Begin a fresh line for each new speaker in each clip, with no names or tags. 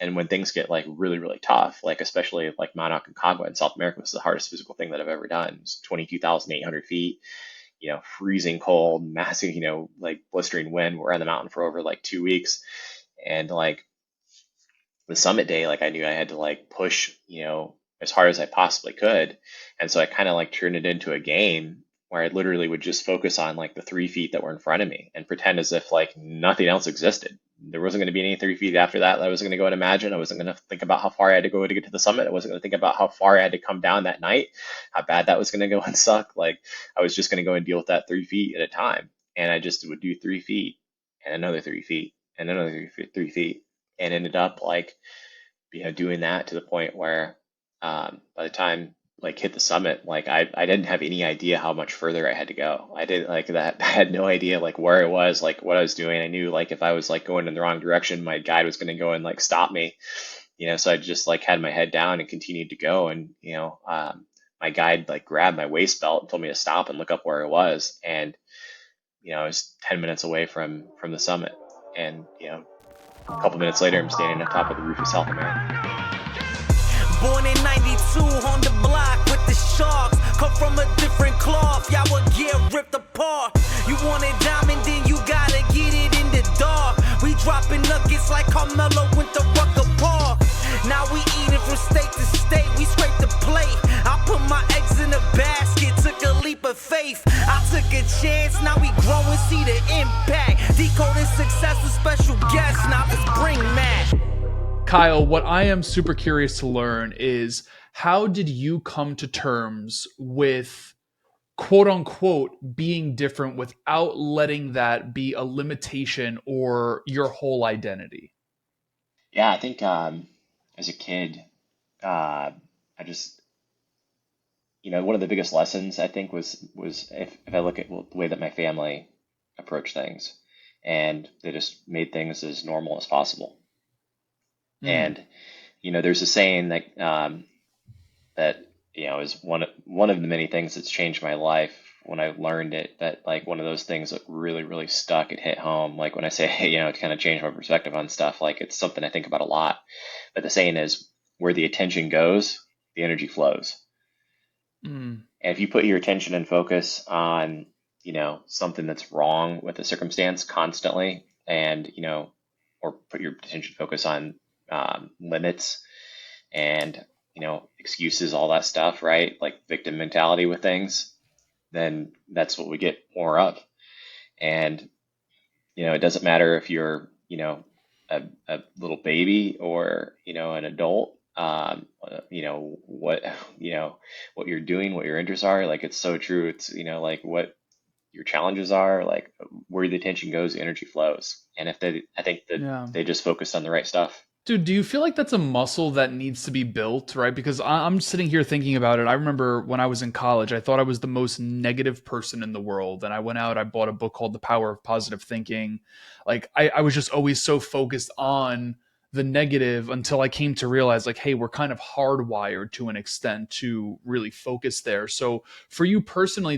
And when things get like really, really tough, like especially like Mount Aconcagua in South America was the hardest physical thing that I've ever done. It's 22,800 feet, freezing cold, massive, like blistering wind. We're on the mountain for over like 2 weeks. And like the summit day, like I knew I had to like push, as hard as I possibly could. And so I kind of like turned it into a game where I literally would just focus on like the 3 feet that were in front of me and pretend as if like nothing else existed. There wasn't going to be any 3 feet after that I was going to go and imagine. I wasn't going to think about how far I had to go to get to the summit. I wasn't going to think about how far I had to come down that night, how bad that was going to go and suck. Like I was just going to go and deal with that 3 feet at a time. And I just would do 3 feet and another 3 feet and another 3 feet and ended up like, doing that to the point where by the time like hit the summit, like I didn't have any idea how much further I had to go. I didn't like that. I had no idea like where I was, like what I was doing. I knew like if I was like going in the wrong direction, my guide was going to go and like stop me, so I just like had my head down and continued to go. And, my guide like grabbed my waist belt and told me to stop and look up where I was. And, I was 10 minutes away from the summit. And, a couple minutes later, I'm standing on top of the roof of South America.
Born in 92 on the block with the Sharks. Come from a different cloth, y'all would get ripped apart. You want it diamond, then you gotta get it in the dark. We dropping nuggets like Carmelo went to Rucker Park. Now we eating from state to state, we scrape the plate. I put my eggs in a basket, took a leap of faith. I took a chance, now we grow and see the impact. Decoding success with special guests, now let's bring Matt.
Kyle, what I am super curious to learn is how did you come to terms with quote unquote being different without letting that be a limitation or your whole identity?
Yeah, I think as a kid, I just, one of the biggest lessons I think was if I look at the way that my family approached things, and they just made things as normal as possible. And, there's a saying that is one of the many things that's changed my life when I learned it, that like one of those things that really, really stuck, it hit home. Like when I say, it kind of changed my perspective on stuff, like it's something I think about a lot. But the saying is, where the attention goes, the energy flows. And if you put your attention and focus on, something that's wrong with a circumstance constantly, and, or put your attention focus on limits and excuses, all that stuff, right? Like victim mentality with things, then that's what we get more of. And it doesn't matter if you're a little baby or an adult. What you're doing, what your interests are. Like it's so true. It's like what your challenges are, like where the attention goes, the energy flows. And I think that they just focused on the right stuff.
Dude, do you feel like that's a muscle that needs to be built, right? Because I'm sitting here thinking about it. I remember when I was in college, I thought I was the most negative person in the world. And I went out, I bought a book called The Power of Positive Thinking. Like I was just always so focused on the negative until I came to realize like, hey, we're kind of hardwired to an extent to really focus there. So for you personally,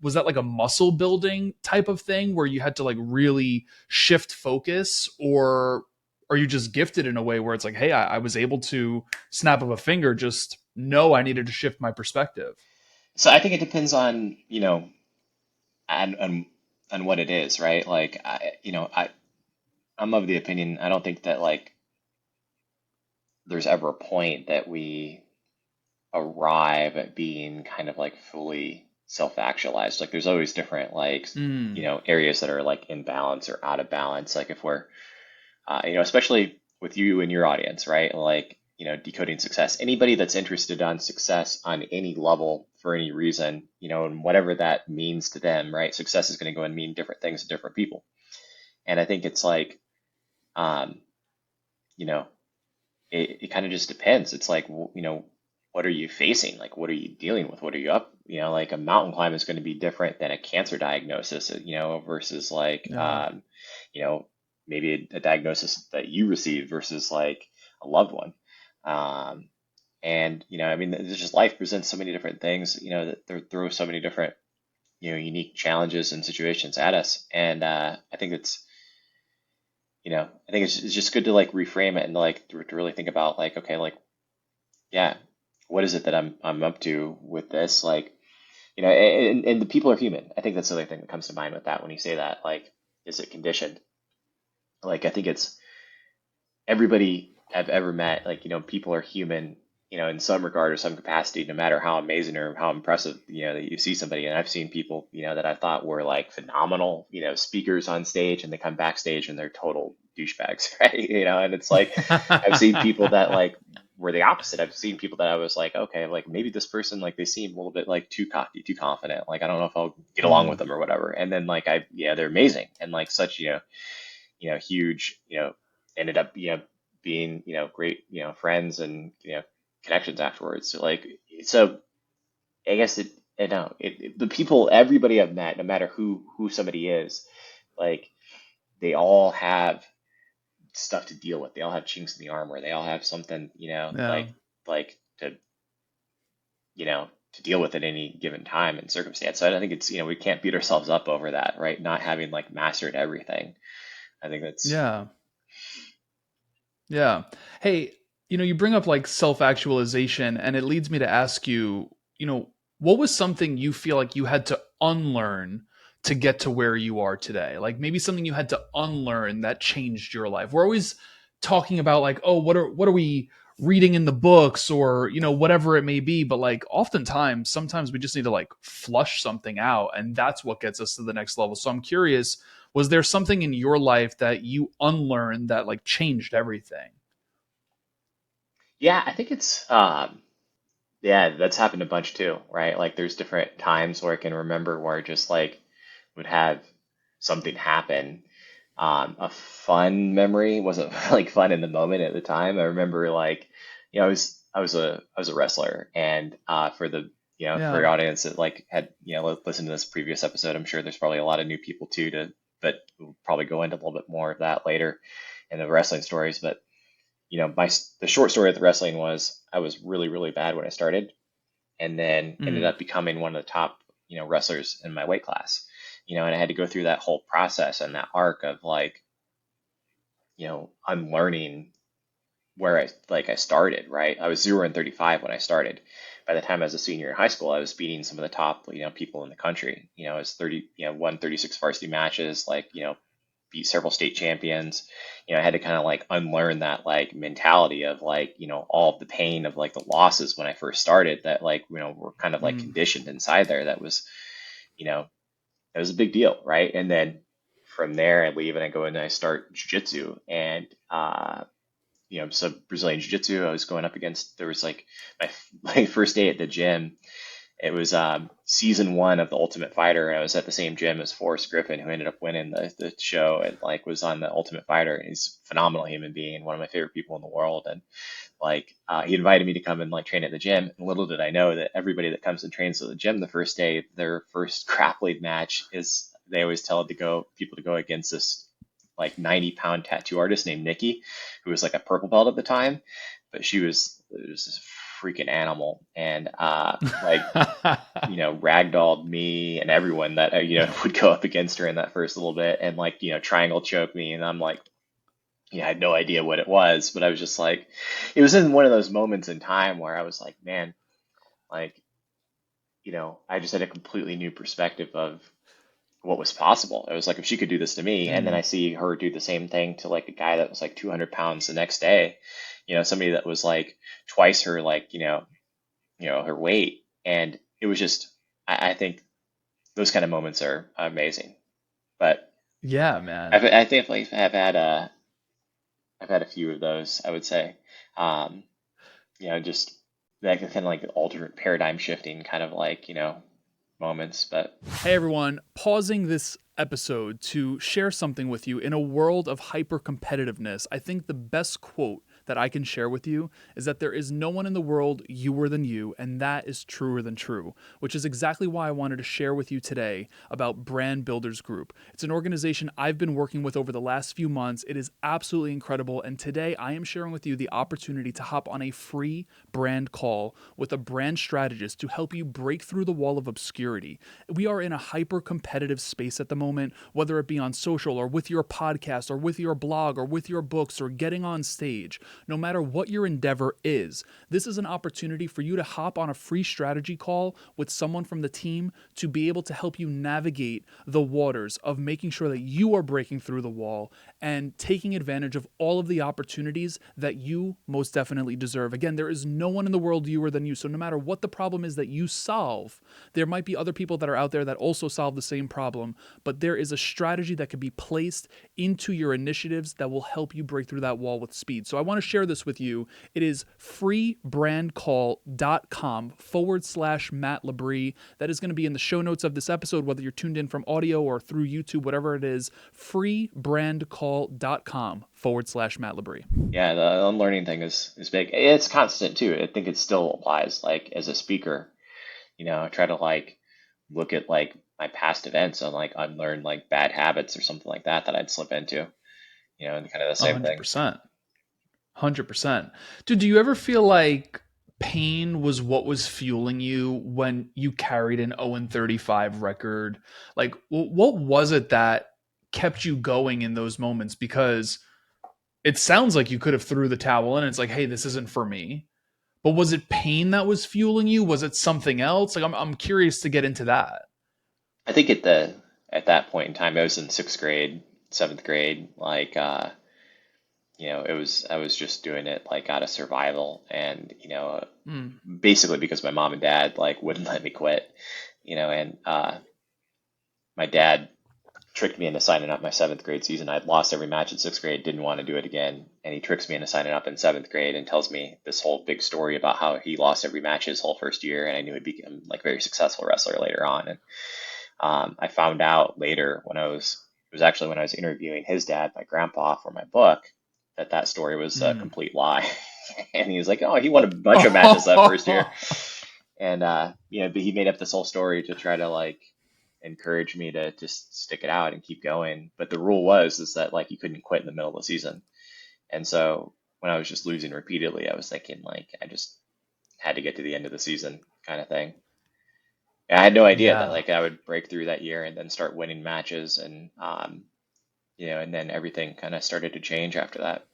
was that like a muscle building type of thing where you had to like really shift focus, or are you just gifted in a way where it's like, hey, I was able to snap of a finger, just know I needed to shift my perspective?
So I think it depends on, on what it is, right? Like I'm of the opinion, I don't think that like there's ever a point that we arrive at being kind of like fully self-actualized. Like there's always different like, areas that are like in balance or out of balance. Like if we're especially with you and your audience, right? Like, decoding success. Anybody that's interested on success on any level for any reason, and whatever that means to them, right? Success is going to go and mean different things to different people. And I think it's like, it kind of just depends. It's like, what are you facing? Like, what are you dealing with? What are you up? Like a mountain climb is going to be different than a cancer diagnosis, versus like, maybe a diagnosis that you receive versus like a loved one. And, there's just life presents so many different things, that throw so many different, unique challenges and situations at us. And I think I think it's just good to like reframe it and like to really think about like, okay, like, yeah, what is it that I'm up to with this? Like, and the people are human. I think that's the other thing that comes to mind with that when you say that. Like, is it conditioned? Like, I think it's everybody I've ever met. Like, people are human, in some regard or some capacity, no matter how amazing or how impressive, that you see somebody. And I've seen people, that I thought were like phenomenal, speakers on stage, and they come backstage and they're total douchebags, right? And it's like I've seen people that like were the opposite. I've seen people that I was like, okay, like maybe this person, like they seem a little bit like too cocky, too confident. Like I don't know if I'll get along with
Mm,
them or whatever. And then like they're amazing and like such, huge, ended up, being, great, friends and, connections afterwards. So I guess the people, everybody I've met, no matter who somebody is, like they all have stuff to deal with. They all have chinks in the armor. They all have something,
yeah.
like to deal with at any given time and circumstance. So I think it's, we can't beat ourselves up over that, right? Not having like mastered everything. I think that's,
Yeah. Yeah. Hey, you bring up like self-actualization, and it leads me to ask you, what was something you feel like you had to unlearn to get to where you are today? Like maybe something you had to unlearn that changed your life. We're always talking about like, oh, what are we reading in the books, or, whatever it may be, but like oftentimes sometimes we just need to like flush something out, and that's what gets us to the next level. So I'm curious, was there something in your life that you unlearned that like changed everything?
yeah, I think it's, yeah, that's happened a bunch too, right? Like there's different times where I can remember where I just like would have something happen. A fun memory wasn't like fun in the moment at the time. I remember like, I was a wrestler, and for the for
Yeah.
your audience that like had listened to this previous episode, I'm sure there's probably a lot of new people too but we'll probably go into a little bit more of that later in the wrestling stories. But the short story of the wrestling was I was really really bad when I started, and then ended
Mm.
up becoming one of the top wrestlers in my weight class. And I had to go through that whole process and that arc of like unlearning where I started, right? I was 0 and 35 when I started. By the time I was a senior in high school, I was beating some of the top people in the country. I was 30, won 36 varsity matches, like beat several state champions. I had to kind of like unlearn that like mentality of like all of the pain of like the losses when I first started, that like were kind of like
Mm.
conditioned inside there. That was you know it was a big deal, right? And then from there I leave and I go and I start jujitsu. And so Brazilian jiu-jitsu, I was going up against, there was like my, my first day at the gym. It was season one of The Ultimate Fighter, and I was at the same gym as Forrest Griffin, who ended up winning the show, and like was on The Ultimate Fighter. And he's a phenomenal human being and one of my favorite people in the world. And like he invited me to come and like train at the gym. And little did I know that everybody that comes and trains at the gym the first day, their first grappling match is, they always tell people to go against this like 90-pound tattoo artist named Nikki, who was like a purple belt at the time, but she was this freaking animal. And ragdolled me and everyone that would go up against her in that first little bit, and like triangle choke me. And I'm like, I had no idea what it was, but I was just like, it was in one of those moments in time where I was like, man, like, I just had a completely new perspective of what was possible. It was like, if she could do this to me, and then I
Mm.
see her do the same thing to like a guy that was like 200 pounds the next day, somebody that was like twice her, like, her weight. And it was just, I think those kind of moments are amazing. But
Yeah, man.
I definitely I've had a few of those, I would say. Um, just that kind of like alternate paradigm shifting kind of like, moments. But
Hey everyone, pausing this episode to share something with you. In a world of hyper competitiveness, I think the best quote that I can share with you is that there is no one in the world youer than you, and that is truer than true, which is exactly why I wanted to share with you today about Brand Builders Group. It's an organization I've been working with over the last few months. It is absolutely incredible, and today I am sharing with you the opportunity to hop on a free brand call with a brand strategist to help you break through the wall of obscurity. We are in a hyper competitive space at the moment, whether it be on social or with your podcast or with your blog or with your books or getting on stage. No matter what your endeavor is, this is an opportunity for you to hop on a free strategy call with someone from the team to be able to help you navigate the waters of making sure that you are breaking through the wall and taking advantage of all of the opportunities that you most definitely deserve. Again, there is no one in the world youer than you. So no matter what the problem is that you solve, there might be other people that are out there that also solve the same problem, but there is a strategy that can be placed into your initiatives that will help you break through that wall with speed. So I want to share this with you. It is freebrandcall.com/Matt Labrie. That is going to be in the show notes of this episode, whether you're tuned in from audio or through YouTube, whatever it is, freebrandcall.com/Matt Labrie.
Yeah, the unlearning thing is big. It's constant too. I think it still applies like as a speaker, I try to like look at like my past events and like unlearn like bad habits or something like that I'd slip into, and kind of the same thing.
100%. 100%. Dude, do you ever feel like pain was what was fueling you when you carried an 0-35 record? Like, what was it that kept you going in those moments? Because it sounds like you could have threw the towel in and it's like, hey, this isn't for me. But was it pain that was fueling you? Was it something else? Like, I'm curious to get into that.
I think at that point in time, I was in sixth grade, seventh grade, like I was just doing it like out of survival and
Mm.
basically because my mom and dad like wouldn't let me quit, and my dad tricked me into signing up my seventh grade season. I'd lost every match in sixth grade, didn't want to do it again. And he tricks me into signing up in seventh grade and tells me this whole big story about how he lost every match his whole first year. And I knew he'd become like a very successful wrestler later on. And I found out later it was actually when I was interviewing his dad, my grandpa, for my book, that story was a
Mm.
complete lie. And he was like, oh, he won a bunch of matches that first year. And, but he made up this whole story to try to like encourage me to just stick it out and keep going. But the rule is that like you couldn't quit in the middle of the season. And so when I was just losing repeatedly, I was thinking like I just had to get to the end of the season kind of thing. And I had no idea that
Yeah.
like I would break through that year and then start winning matches and and then everything kind of started to change after that.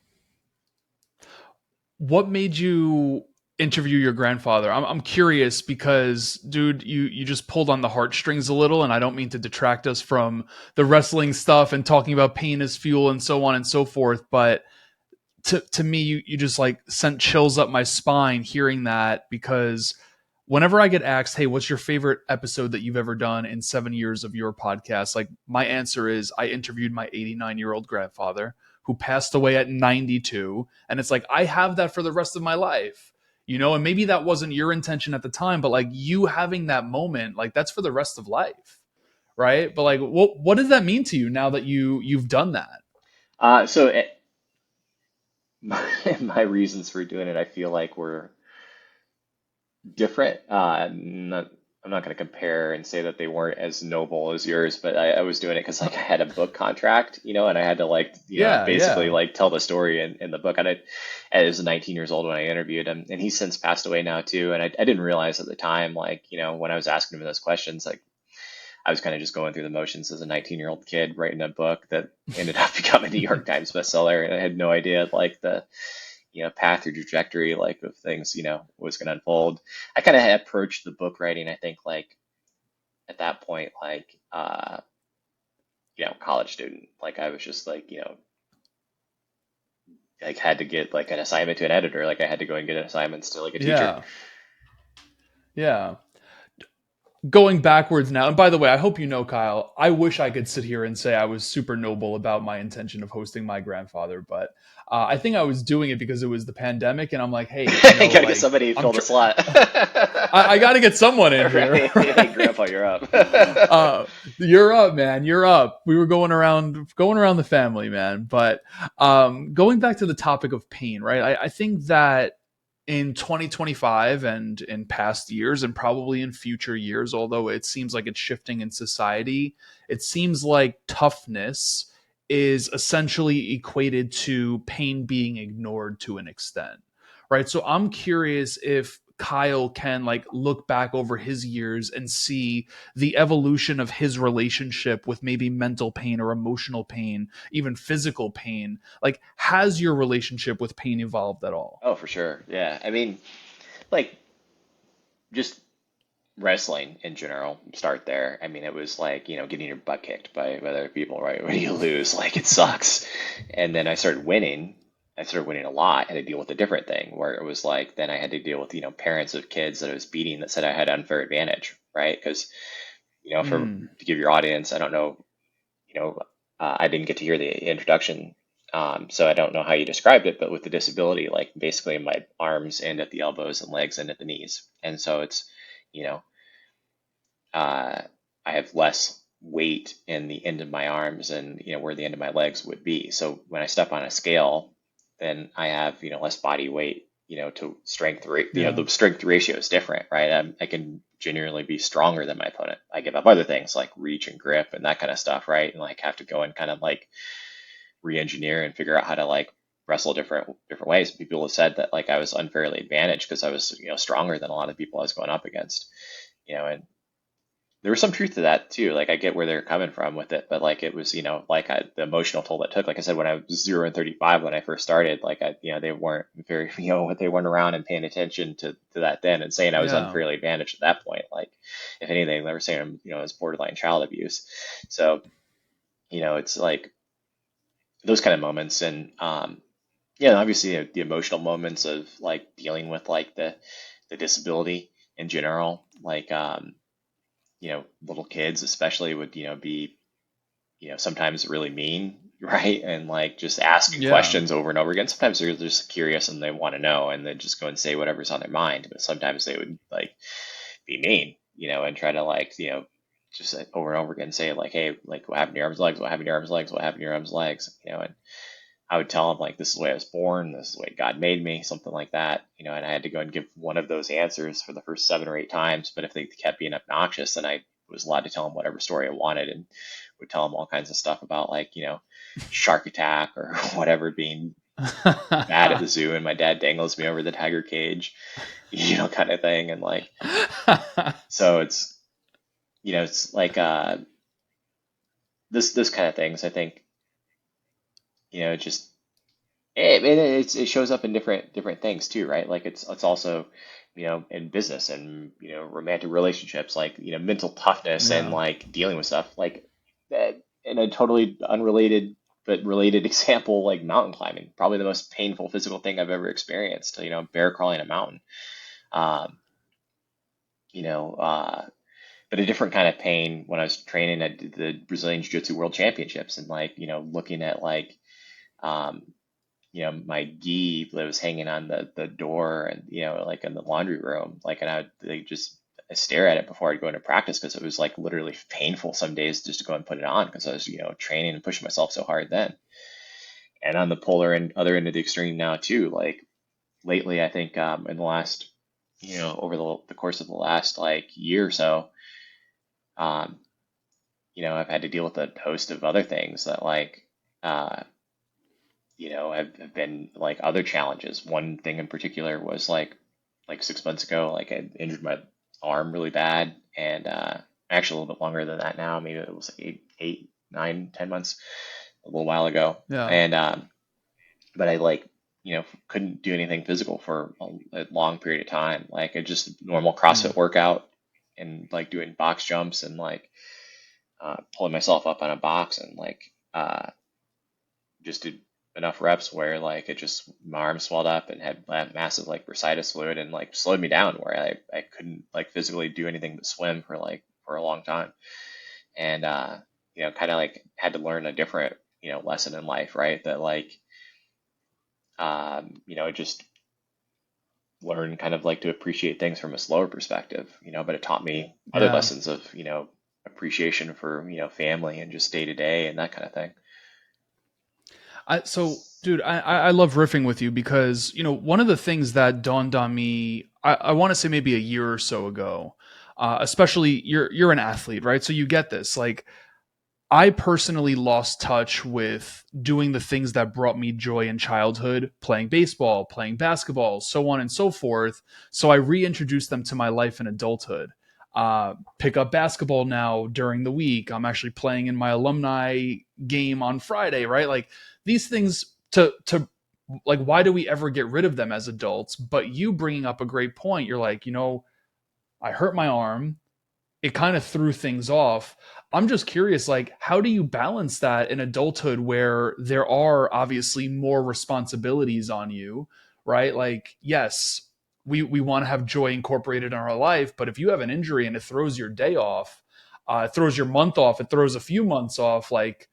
What made you interview your grandfather? I'm curious because, dude, you just pulled on the heartstrings a little, and I don't mean to detract us from the wrestling stuff and talking about pain as fuel and so on and so forth. But to me, you just like sent chills up my spine hearing that, because whenever I get asked, hey, what's your favorite episode that you've ever done in 7 years of your podcast? Like, my answer is I interviewed my 89-year-old grandfather who passed away at 92. And it's like, I have that for the rest of my life, and maybe that wasn't your intention at the time, but like you having that moment, like that's for the rest of life. Right. But like, what does that mean to you now that you've done that?
So my reasons for doing it, I feel like were different. I'm not going to compare and say that they weren't as noble as yours, but I was doing it because like I had a book contract, and I had to like,
Yeah.
basically
Yeah.
like tell the story in the book. And I was 19 years old when I interviewed him, and he's since passed away now too. And I didn't realize at the time, like, when I was asking him those questions, like I was kind of just going through the motions as a 19-year-old kid writing a book that ended up becoming a New York Times bestseller, and I had no idea like the path or trajectory like of things was going to unfold. I kind of had approached the book writing, I think, like at that point, like college student. Like I was just like like had to get like an assignment to an editor. Like I had to go and get assignments to like a teacher.
Yeah. Yeah. going backwards now, and by the way, I hope you know, Kyle, I wish I could sit here and say I was super noble about my intention of hosting my grandfather, but I think I was doing it because it was the pandemic, and I'm like, hey,
Gotta get
like
somebody to fill the slot.
I got to get someone in here,
Right? Hey,
right?
Grandpa, you're up.
uh, you're up, man. You're up. We were going around the family, man. But going back to the topic of pain, right? I think that in 2025 and in past years and probably in future years, although it seems like it's shifting in society, it seems like toughness is essentially equated to pain being ignored to an extent, right? So I'm curious if Kyle can like look back over his years and see the evolution of his relationship with maybe mental pain or emotional pain, even physical pain. Like, has your relationship with pain evolved at all?
Oh, for sure. Yeah. I mean, like just wrestling in general, start there. I mean, it was like, getting your butt kicked by other people, right? When you lose, like it sucks. And then I started winning. I started winning a lot. I had to deal with a different thing where it was like, then I had to deal with, parents of kids that I was beating that said I had unfair advantage, right? Because,
Mm,
to give your audience, I don't know, you know, I didn't get to hear the introduction. So I don't know how you described it, but with the disability, like basically my arms end at the elbows and legs end at the knees. And so it's, you know, uh, I have less weight in the end of my arms and where the end of my legs would be. So when I step on a scale, then I have less body weight. To strength rate,
yeah.
the strength ratio is different, right? I can genuinely be stronger than my opponent. I give up other things like reach and grip and that kind of stuff, right? And like have to go and kind of like re-engineer and figure out how to like wrestle different ways. People have said that like I was unfairly advantaged because I was stronger than a lot of people I was going up against. And there was some truth to that too. Like I get where they're coming from with it, but like it was, like the emotional toll that took. Like I said, when I was 0 and 35 when I first started, like they weren't very, they weren't around and paying attention to that then, and saying I was
Yeah.
unfairly advantaged at that point. Like if anything, they were saying it was borderline child abuse. So it's like those kind of moments, and obviously the emotional moments of like dealing with like the disability in general, like little kids especially would, be, sometimes really mean, right? And like just asking
Yeah.
questions over and over again. Sometimes they're just curious and they want to know and they just go and say whatever's on their mind. But sometimes they would like be mean, and try to like, just like, over and over again say like, hey, like what happened to your arms, legs? What happened to your arms, legs? What happened to your arms, legs? And I would tell them like, this is the way I was born, this is the way God made me, something like that, and I had to go and give one of those answers for the first 7 or 8 times. But if they kept being obnoxious, then I was allowed to tell them whatever story I wanted, and would tell them all kinds of stuff about like, shark attack or whatever, being bad at the zoo, and my dad dangles me over the tiger cage, kind of thing. And like, so it's like, this kind of things, I think, just it shows up in different things too, right? Like it's also in business and romantic relationships, like mental toughness and
Yeah.
like dealing with stuff like that. In a totally unrelated but related example, like mountain climbing, probably the most painful physical thing I've ever experienced. Bear crawling a mountain. Um, you know, but a different kind of pain when I was training at the Brazilian Jiu-Jitsu World Championships, and like looking at like um, my gi that was hanging on the door, and, like in the laundry room, like, and I would like, just stare at it before I'd go into practice because it was like literally painful some days just to go and put it on because I was, training and pushing myself so hard then. And on the polar and other end of the extreme now too, like lately, I think, in the last, over the course of the last like year or so, um, I've had to deal with a host of other things that like, uh, have been like other challenges. One thing in particular was like 6 months ago, like I injured my arm really bad, and actually a little bit longer than that now. Maybe it was like 8, 9, 10 months, a little while ago.
Yeah.
And but I like couldn't do anything physical for a long period of time. Like a just normal
Mm.
CrossFit workout and like doing box jumps and like pulling myself up on a box and like just did enough reps where like it just my arm swelled up and had massive like bursitis fluid and like slowed me down where I couldn't like physically do anything but swim for a long time. And kind of like had to learn a different, lesson in life, right? That like just learn kind of like to appreciate things from a slower perspective, but it taught me other
Yeah.
lessons of, appreciation for, family and just day to day and that kind of thing.
Dude, I love riffing with you because, one of the things that dawned on me, I want to say maybe a year or so ago, especially you're an athlete, right? So you get this. Like, I personally lost touch with doing the things that brought me joy in childhood, playing baseball, playing basketball, so on and so forth. So I reintroduced them to my life in adulthood. Pick up basketball now during the week. I'm actually playing in my alumni game on Friday, right? Like these things to like, why do we ever get rid of them as adults? But you bringing up a great point. You're like, I hurt my arm, it kind of threw things off. I'm just curious, like, how do you balance that in adulthood where there are obviously more responsibilities on you, right? Like, yes, we want to have joy incorporated in our life, but if you have an injury and it throws your day off, it throws your month off, it throws a few months off, like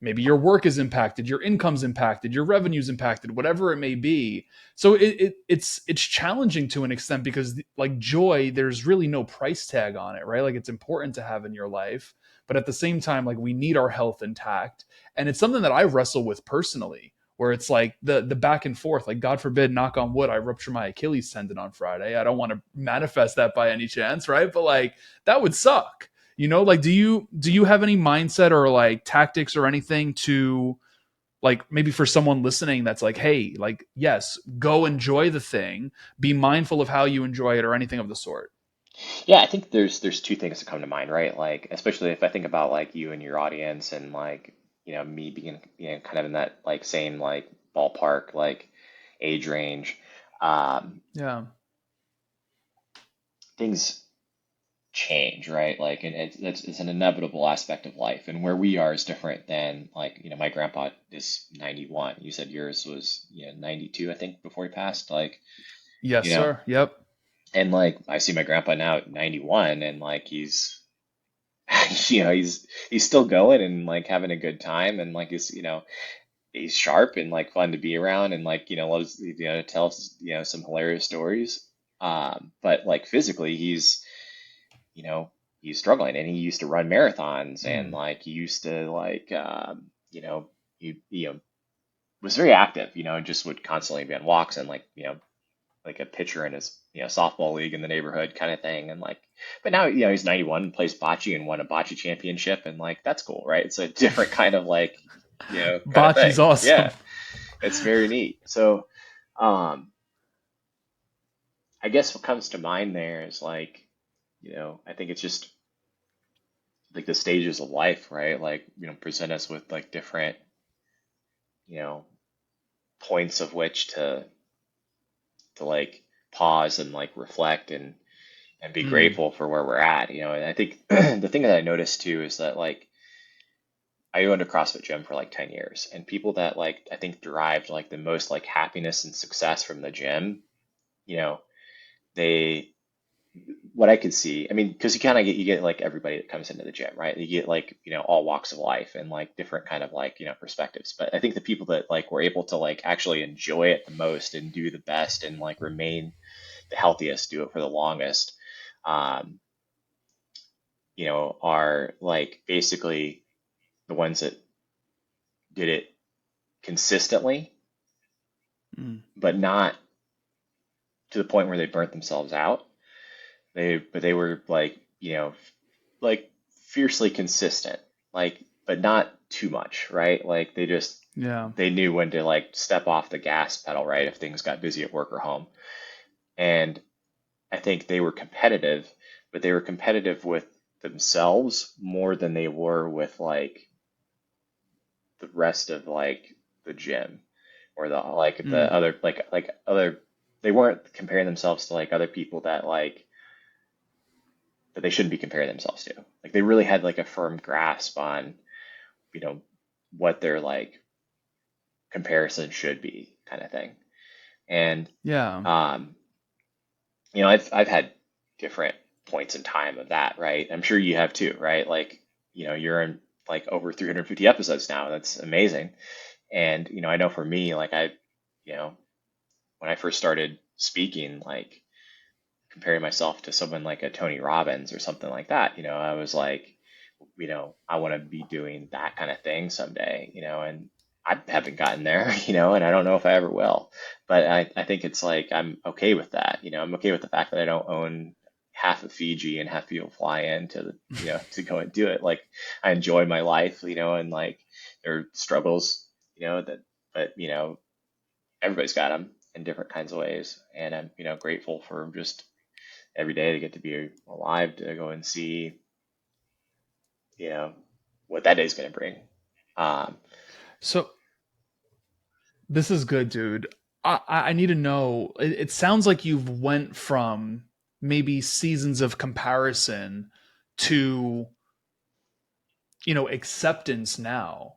maybe your work is impacted, your income's impacted, your revenue's impacted, whatever it may be. So it's challenging to an extent because like joy, there's really no price tag on it, right? Like it's important to have in your life, but at the same time, like we need our health intact, and it's something that I wrestle with personally. Where it's like the back and forth, like God forbid, knock on wood, I rupture my Achilles tendon on Friday. I don't want to manifest that by any chance, right? But like that would suck. Like do you have any mindset or like tactics or anything to like maybe for someone listening that's like, hey, like yes, go enjoy the thing, be mindful of how you enjoy it or anything of the sort.
Yeah, I think there's two things that come to mind, right? Like, especially if I think about like you and your audience and like, me being, kind of in that like same like ballpark, like age range, um,
Yeah.
things change, right? Like, and it's an inevitable aspect of life. And where we are is different than like, my grandpa is 91. You said yours was, 92, I think, before he passed. Like,
Yes,
you know,
sir. Yep.
and like I see my grandpa now at 91 and like he's he's still going and like having a good time and like he's sharp and like fun to be around and like loves to tell some hilarious stories, but like physically you know he's struggling and he used to run marathons and
Mm.
like he used to like he was very active, and just would constantly be on walks and like a pitcher in his softball league in the neighborhood kind of thing, and like but now he's 91 and plays bocce and won a bocce championship and like that's cool, right? It's a different kind of like kind of
Bocce's
thing.
awesome.
Yeah, it's very neat. So um I guess what comes to mind there is like I think it's just like the stages of life, right? Like present us with like different you know points of which to like pause and like reflect and be
Mm.
grateful for where we're at, and I think the thing that I noticed too is that like I owned a CrossFit gym for like 10 years and people that like I think derived like the most like happiness and success from the gym, you know, they what I could see, I mean, because you get like everybody that comes into the gym, right? You get like, all walks of life and like different kind of like, perspectives. But I think the people that like were able to like actually enjoy it the most and do the best and like remain the healthiest, do it for the longest, um, are like basically the ones that did it consistently,
Mm.
but not to the point where they burnt themselves out. But they were like, like fiercely consistent, like, but not too much, right? Like
Yeah.
they knew when to like step off the gas pedal, right? If things got busy at work or home. And I think they were competitive, but they were competitive with themselves more than they were with like the rest of like the gym or the
Mm.
other like other they weren't comparing themselves to like other people that they shouldn't be comparing themselves to. Like they really had like a firm grasp on, you know, what their like comparison should be kind of thing. And
Yeah.
um, I've had different points in time of that, right? I'm sure you have too, right? Like, you're in like over 350 episodes now. That's amazing. And, I know for me, like you know, when I first started speaking, like comparing myself to someone like a Tony Robbins or something like that, I was like, I want to be doing that kind of thing someday, and I haven't gotten there, and I don't know if I ever will. But I think it's like I'm okay with that. I'm okay with the fact that I don't own half of Fiji and have people fly in to to go and do it. Like I enjoy my life, and like there are struggles, that, but everybody's got them in different kinds of ways. And I'm, grateful for just every day to get to be alive to go and see, you know, what that day's going to bring. Um,
So this is good, dude. I need to know. It sounds like you've went from maybe seasons of comparison to acceptance now.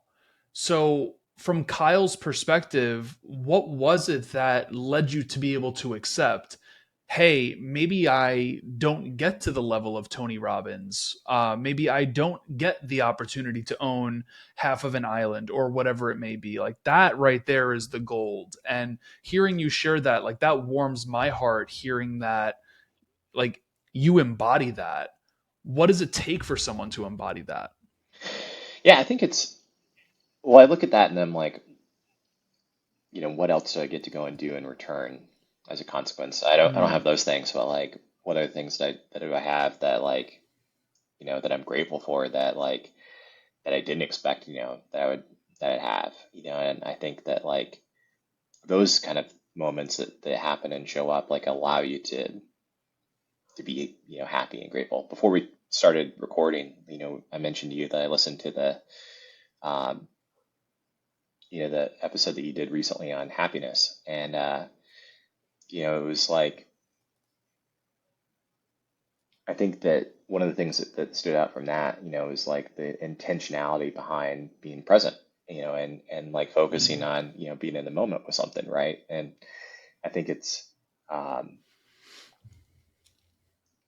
So from Kyle's perspective, what was it that led you to be able to accept, hey, maybe I don't get to the level of Tony Robbins. Maybe I don't get the opportunity to own half of an island or whatever it may be. Like that right there is the gold. And hearing you share that, like that warms my heart hearing that, like you embody that. What does it take for someone to embody that?
yeah, I think well, I look at that and I'm like, what else do I get to go and do in return as a consequence? I don't have
Mm,
those things, but like, what are the things that do I have that like, that I'm grateful for that like, that I didn't expect, that I'd have, and I think that like those kind of moments that happen and show up like allow you to be happy and grateful. Before we started recording, I mentioned to you that I listened to um, the episode that you did recently on happiness, and it was like I think that one of the things that stood out from that, is like the intentionality behind being present, and like focusing
mm,
on being in the moment with something, right? And I think it's um,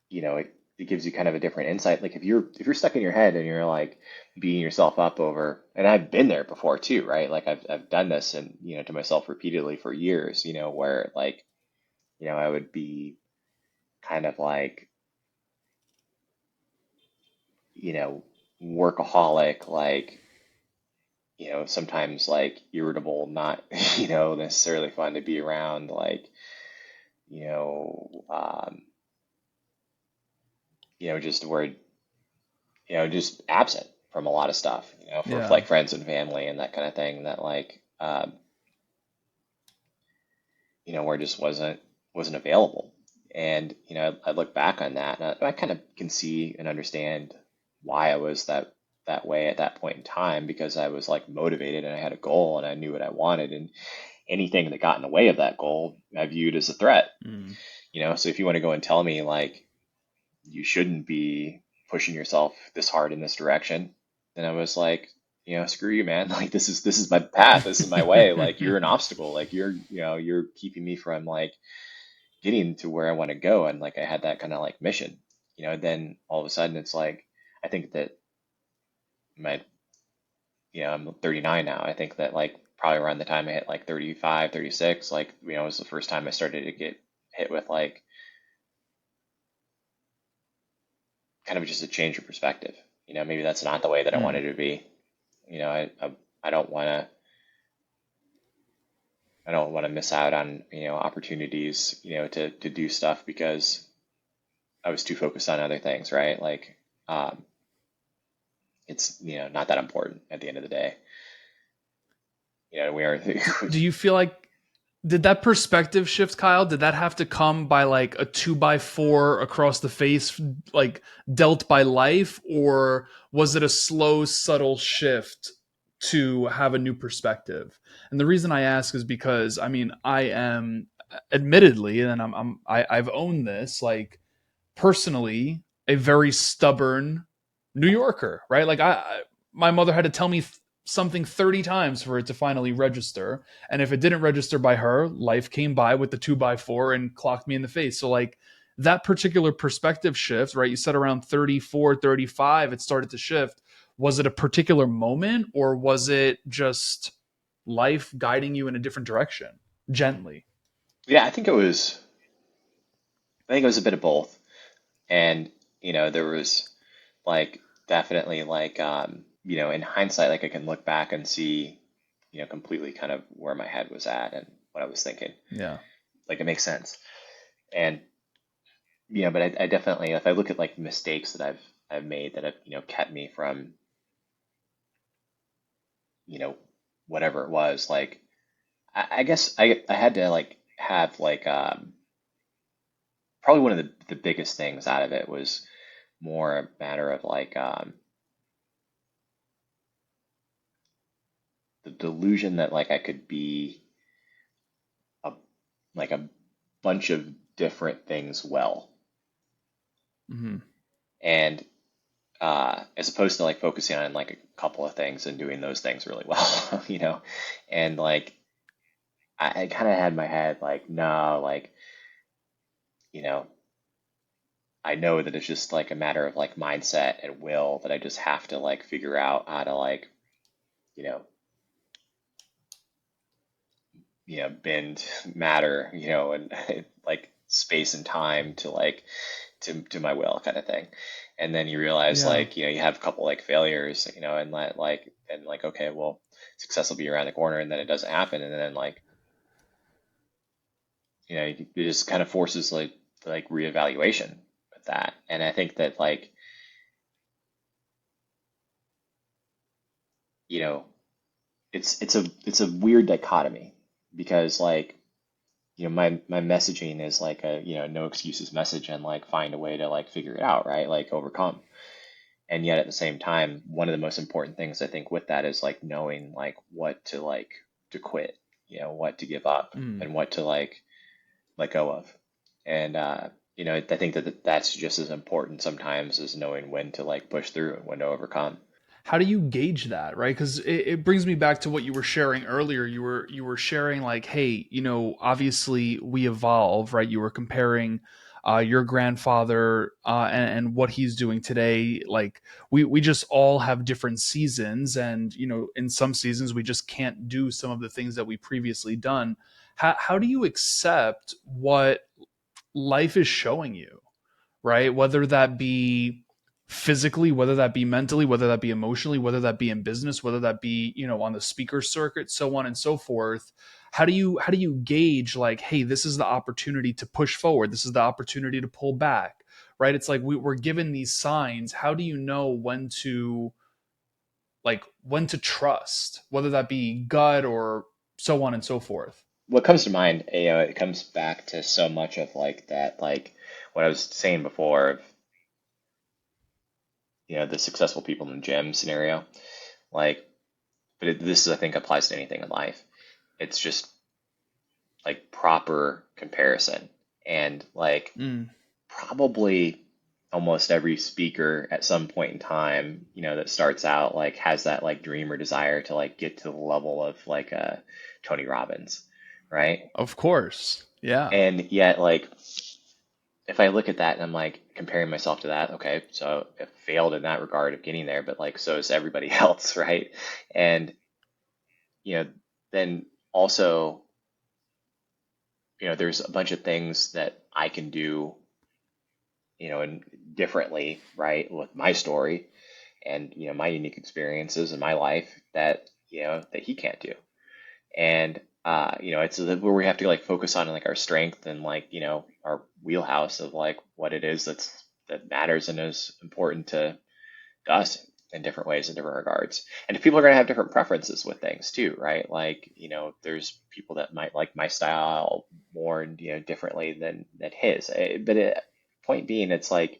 it gives you kind of a different insight. Like if you're stuck in your head and you're like beating yourself up over, and I've been there before too, right? Like I've done this and to myself repeatedly for years, where like I would be kind of like you know workaholic, like sometimes like irritable, not necessarily fun to be around, like you know um, just where just absent from a lot of stuff, for
yeah.
like friends and family and that kind of thing that like, where it just wasn't available. And, I look back on that and I kind of can see and understand why I was that way at that point in time because I was like motivated and I had a goal and I knew what I wanted and anything that got in the way of that goal I viewed as a threat.
Mm.
So if you want to go and tell me like you shouldn't be pushing yourself this hard in this direction. And I was like, screw you, man. Like this is my path. This is my way. Like you're an obstacle. Like you're keeping me from like getting to where I want to go. And like I had that kind of like mission, then all of a sudden it's like I think that my I'm 39 now. I think that like probably around the time I hit like 35, 36, like it was the first time I started to get hit with like kind of just a change of perspective. Maybe that's not the way that I
Mm.
wanted to be. I don't want to miss out on opportunities to do stuff because I was too focused on other things, right? Like it's not that important at the end of the day. We are
Do you feel like did that perspective shift, Kyle? Did that have to come by like a 2x4 across the face, like dealt by life, or was it a slow, subtle shift to have a new perspective? And the reason I ask is because I mean I am admittedly, and I've owned this like personally a very stubborn New Yorker, right? Like my mother had to tell me something 30 times for it to finally register. And if it didn't register by her, life came by with the 2x4 and clocked me in the face. So, like, that particular perspective shift, right? You said around 34, 35, it started to shift. Was it a particular moment, or was it just life guiding you in a different direction gently?
Yeah, I think it was a bit of both. And, there was like definitely like in hindsight, like I can look back and see, completely kind of where my head was at and what I was thinking.
Yeah.
Like it makes sense. And but I definitely, if I look at like mistakes that I've made that have, kept me from, you know, whatever it was, like I guess I had to like have like probably one of the biggest things out of it was more a matter of like the delusion that like I could be a like a bunch of different things well,
Hmm.
and as opposed to like focusing on like a couple of things and doing those things really well, and like I kind of had in my head like no, like you know I know that it's just like a matter of like mindset and will that I just have to like figure out how to like you know bend matter, and like space and time to like to my will kind of thing. And then you realize
Yeah.
like, you have a couple like failures, and like okay, well, success will be around the corner, and then it doesn't happen, and then like, it just kind of forces like reevaluation with that. And I think that like, you know, it's a weird dichotomy because like my messaging is like a no excuses message and like find a way to like figure it out, right, like overcome. And yet at the same time, one of the most important things I think with that is like knowing like what to like to quit, what to give up
Mm.
and what to like let go of. And I think that that's just as important sometimes as knowing when to like push through and when to overcome.
How do you gauge that, right? Because it brings me back to what you were sharing earlier. You were sharing like, hey, obviously we evolve, right? You were comparing your grandfather and what he's doing today. Like, we just all have different seasons, and in some seasons we just can't do some of the things that we previously done. How do you accept what life is showing you, right? Whether that be physically, whether that be mentally, whether that be emotionally, whether that be in business, whether that be, on the speaker circuit, so on and so forth. How do you gauge like, hey, this is the opportunity to push forward. This is the opportunity to pull back, right? It's like we're given these signs. How do you know when to trust, whether that be gut or so on and so forth?
What comes to mind, it comes back to so much of like that, like what I was saying before of, the successful people in the gym scenario, like, but this I think applies to anything in life. It's just like proper comparison. And like
Mm,
probably almost every speaker at some point in time, that starts out like has that like dream or desire to like get to the level of like Tony Robbins, right?
of course. Yeah.
And yet like if I look at that and I'm like comparing myself to that, okay, so I failed in that regard of getting there, but like so is everybody else, right? And you know, then also, there's a bunch of things that I can do, and differently, right, with my story and my unique experiences in my life that that he can't do. And it's where we have to like focus on like our strength and like our wheelhouse of like what it is that matters and is important to us in different ways in different regards. And people are going to have different preferences with things too, right? Like there's people that might like my style more and differently than his. Point being, it's like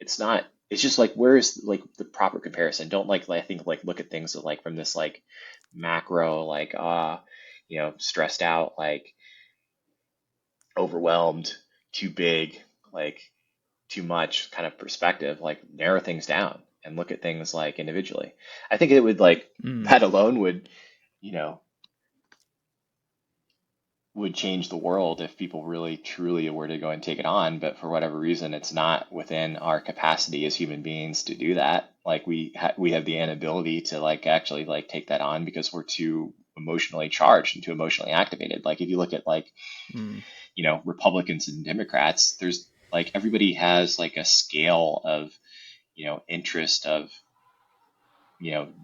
it's not. It's just like where's like the proper comparison? Don't like I think like look at things like from this like macro like stressed out like overwhelmed too big like too much kind of perspective, like narrow things down and look at things like individually. I think it would like
Mm.
that alone would, you know, would change the world if people really truly were to go and take it on. But for whatever reason, it's not within our capacity as human beings to do that. Like we have the inability to like actually like take that on because we're too emotionally charged and too emotionally activated. Like if you look at like,
Mm.
Republicans and Democrats, there's like everybody has like a scale of, interest of,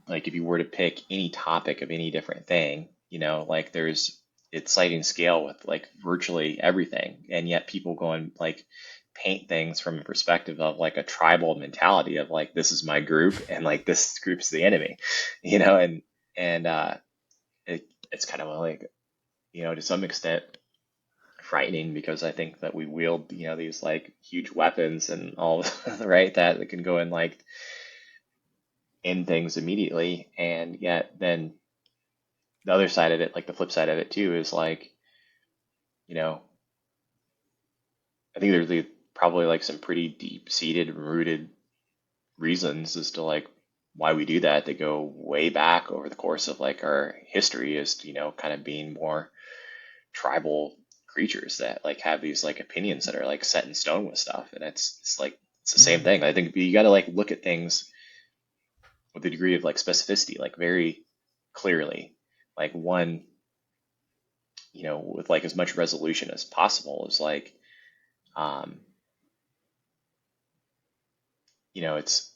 like if you were to pick any topic of any different thing, like there's it's sliding scale with like virtually everything. And yet people go and like paint things from a perspective of like a tribal mentality of like this is my group and like this group's the enemy, and it's kind of like, to some extent frightening because I think that we wield, these like huge weapons and all right that can go and like end things immediately. And yet then the other side of it, like the flip side of it too, is like, you know, I think there's probably like some pretty deep seated rooted reasons as to like why we do that. They go way back over the course of like our history as, kind of being more tribal creatures that like have these like opinions that are like set in stone with stuff. And it's like, it's the same
Mm.
thing. I think you got to like look at things with a degree of like specificity, like very clearly, like one, with like as much resolution as possible is like, um, it's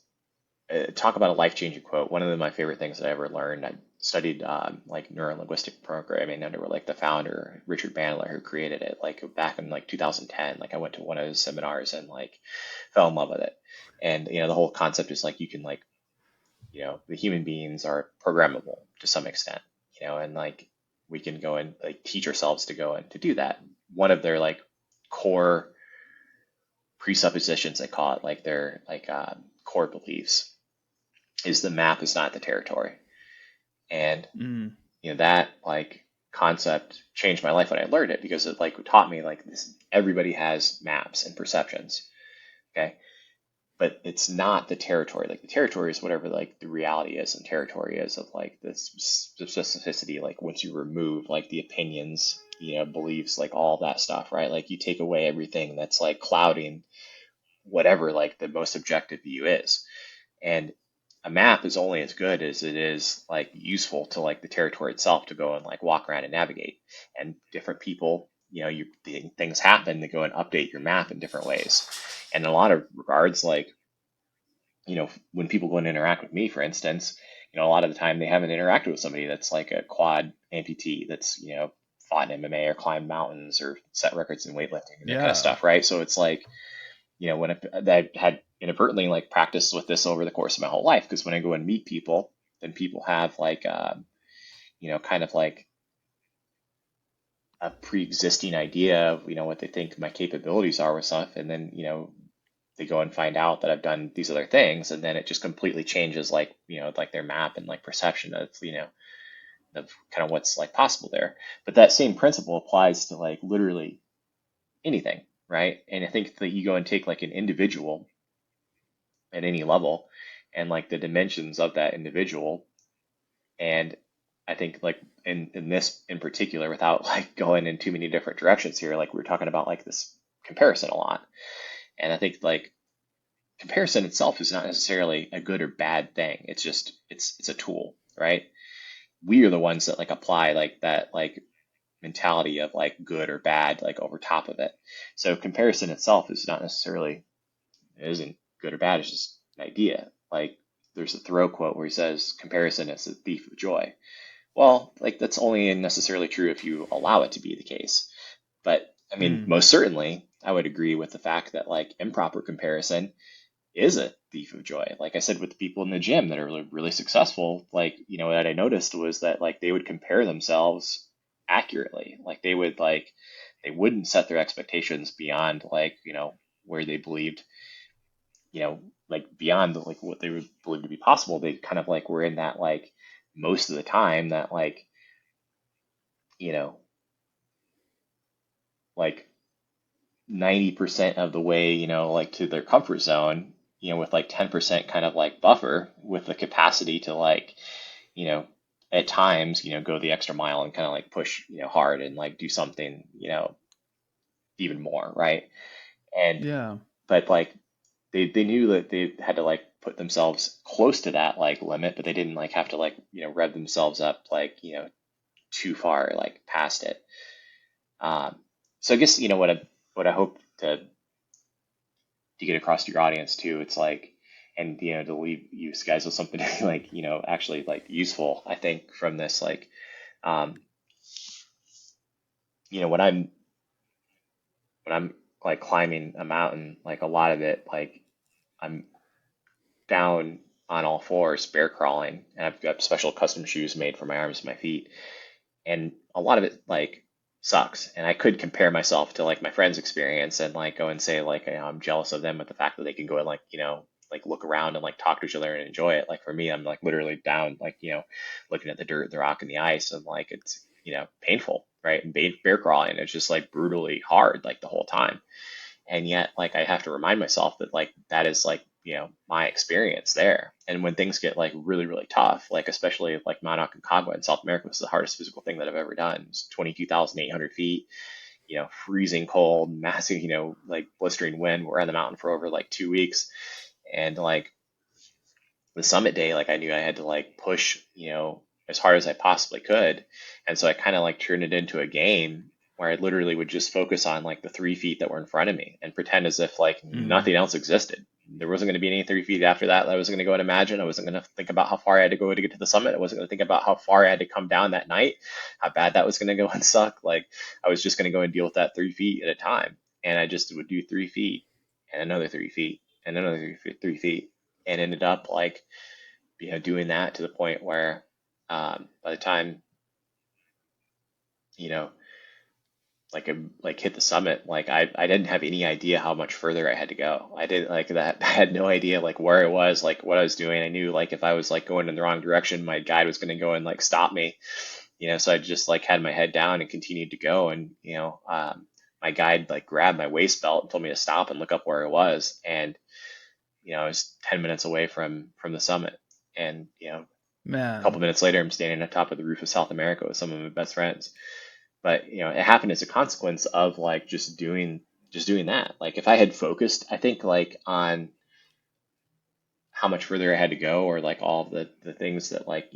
talk about a life-changing quote. One of my favorite things that I ever learned, I studied like neuro-linguistic programming under like the founder, Richard Bandler, who created it like back in like 2010. Like I went to one of his seminars and like fell in love with it. And, the whole concept is like, you can like, the human beings are programmable to some extent, and like we can go and like teach ourselves to go and to do that. One of their like core presuppositions, they call it, like their like core beliefs, is the map is not the territory. And
Mm.
that like concept changed my life when I learned it because it like taught me like this: everybody has maps and perceptions, okay, but it's not the territory. Like the territory is whatever like the reality is, and territory is of like this specificity. Like once you remove like the opinions, beliefs, like all that stuff, right? Like you take away everything that's like clouding whatever like the most objective view is. And a map is only as good as it is like useful to like the territory itself to go and like walk around and navigate. And different people, things happen to go and update your map in different ways. And in a lot of regards, like, when people go and interact with me, for instance, a lot of the time they haven't interacted with somebody that's like a quad amputee that's, fought in MMA or climbed mountains or set records in weightlifting and that kind of
Yeah.
stuff, right? So it's like, when I had inadvertently like practiced with this over the course of my whole life, because when I go and meet people, then people have like, kind of like a pre-existing idea of, what they think my capabilities are with stuff. And then, they go and find out that I've done these other things. And then it just completely changes like, like their map and like perception of, of kind of what's like possible there. But that same principle applies to like literally anything, right? And I think that you go and take like an individual at any level and like the dimensions of that individual. And I think like in this in particular, without like going in too many different directions here, like we're talking about like this comparison a lot. And I think like comparison itself is not necessarily a good or bad thing. It's just it's a tool, right? We are the ones that like apply like that like mentality of like good or bad like over top of it. So comparison itself is not necessarily, it isn't good or bad. It's just an idea. Like there's a Thoreau quote where he says, "Comparison is the thief of joy." Well, like that's only necessarily true if you allow it to be the case. But I mean,
Mm.
most certainly, I would agree with the fact that like improper comparison is a thief of joy. Like I said, with the people in the gym that are really, really successful, like, what I noticed was that like they would compare themselves accurately. Like they wouldn't set their expectations beyond like, where they believed, like beyond like what they would believe to be possible. They kind of like were in that like most of the time that like, you know, like 90% of the way, like to their comfort zone, with like 10% kind of like buffer with the capacity to like, you know, at times, go the extra mile and kind of like push, hard and like do something, even more, right? And
Yeah.
but like they knew that they had to like put themselves close to that like limit, but they didn't like have to like, rev themselves up like, too far like past it. Um, so I guess, what I hope to get across to your audience too, it's like, and to leave you guys with something like, actually like useful, I think from this, like, um, when I'm like climbing a mountain, like a lot of it, like I'm down on all fours, bear crawling, and I've got special custom shoes made for my arms and my feet, and a lot of it like sucks. And I could compare myself to like my friend's experience and like go and say like I'm jealous of them with the fact that they can go and like like look around and like talk to each other and enjoy it. Like for me, I'm like literally down like looking at the dirt, the rock, and the ice, and like it's painful, right? And bear crawling, it's just like brutally hard like the whole time. And yet like I have to remind myself that like that is like my experience there. And when things get like really really tough, like especially like Maynard in South America was the hardest physical thing that I've ever done. It's 22,800 feet, freezing cold, massive, like blistering wind. We're on the mountain for over like 2 weeks, and like the summit day, like I knew I had to like push, as hard as I possibly could. And so I kind of like turned it into a game where I literally would just focus on like the 3 feet that were in front of me and pretend as if like
Mm.
nothing else existed. There wasn't going to be any 3 feet after that I was going to go and imagine. I wasn't going to think about how far I had to go to get to the summit. I wasn't going to think about how far I had to come down that night, how bad that was going to go and suck. Like I was just going to go and deal with that 3 feet at a time. And I just would do 3 feet and another 3 feet and another 3 feet, and ended up like doing that to the point where by the time you know like I like hit the summit, like I didn't have any idea how much further I had to go. I didn't like that. I had no idea like where I was, like what I was doing. I knew like if I was like going in the wrong direction, my guide was going to go and like stop me. So I just like had my head down and continued to go. And my guide like grabbed my waist belt and told me to stop and look up where I was. And I was 10 minutes away from the summit. And a couple
Man.
minutes later, I'm standing on top of the roof of South America with some of my best friends. But it happened as a consequence of like just doing that. Like if I had focused, I think like on how much further I had to go, or like all of the things that like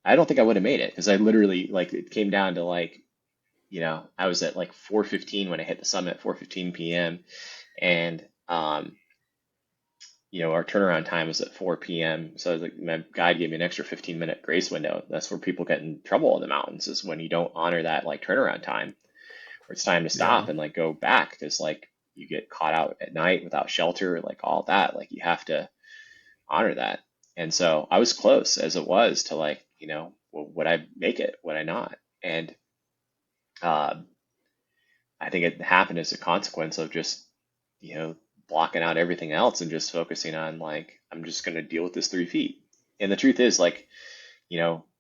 I don't think I would have made it, because I literally like it came down to like I was at like 4:15 when I hit the summit, 4:15 p.m. and our turnaround time was at 4 p.m. So I was like, my guide gave me an extra 15-minute grace window. That's where people get in trouble in the mountains, is when you don't honor that like turnaround time, where it's time to
Yeah.
stop and like go back, because like you get caught out at night without shelter, like all that. Like you have to honor that. And so I was close as it was to like, would I make it? Would I not? And uh, I think it happened as a consequence of just, you know, blocking out everything else and just focusing on like, I'm just going to deal with this 3 feet. And the truth is, like,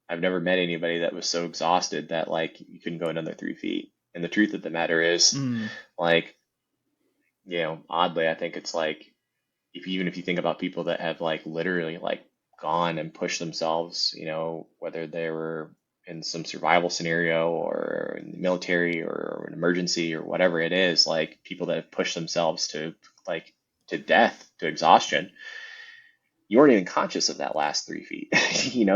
I've never met anybody that was so exhausted that like you couldn't go another 3 feet. And the truth of the matter is,
Mm.
like, oddly, I think it's like, even if you think about people that have like literally like gone and pushed themselves, whether they were in some survival scenario or in the military or an emergency or whatever it is, like people that have pushed themselves to like to death, to exhaustion, you weren't even conscious of that last 3 feet. Like you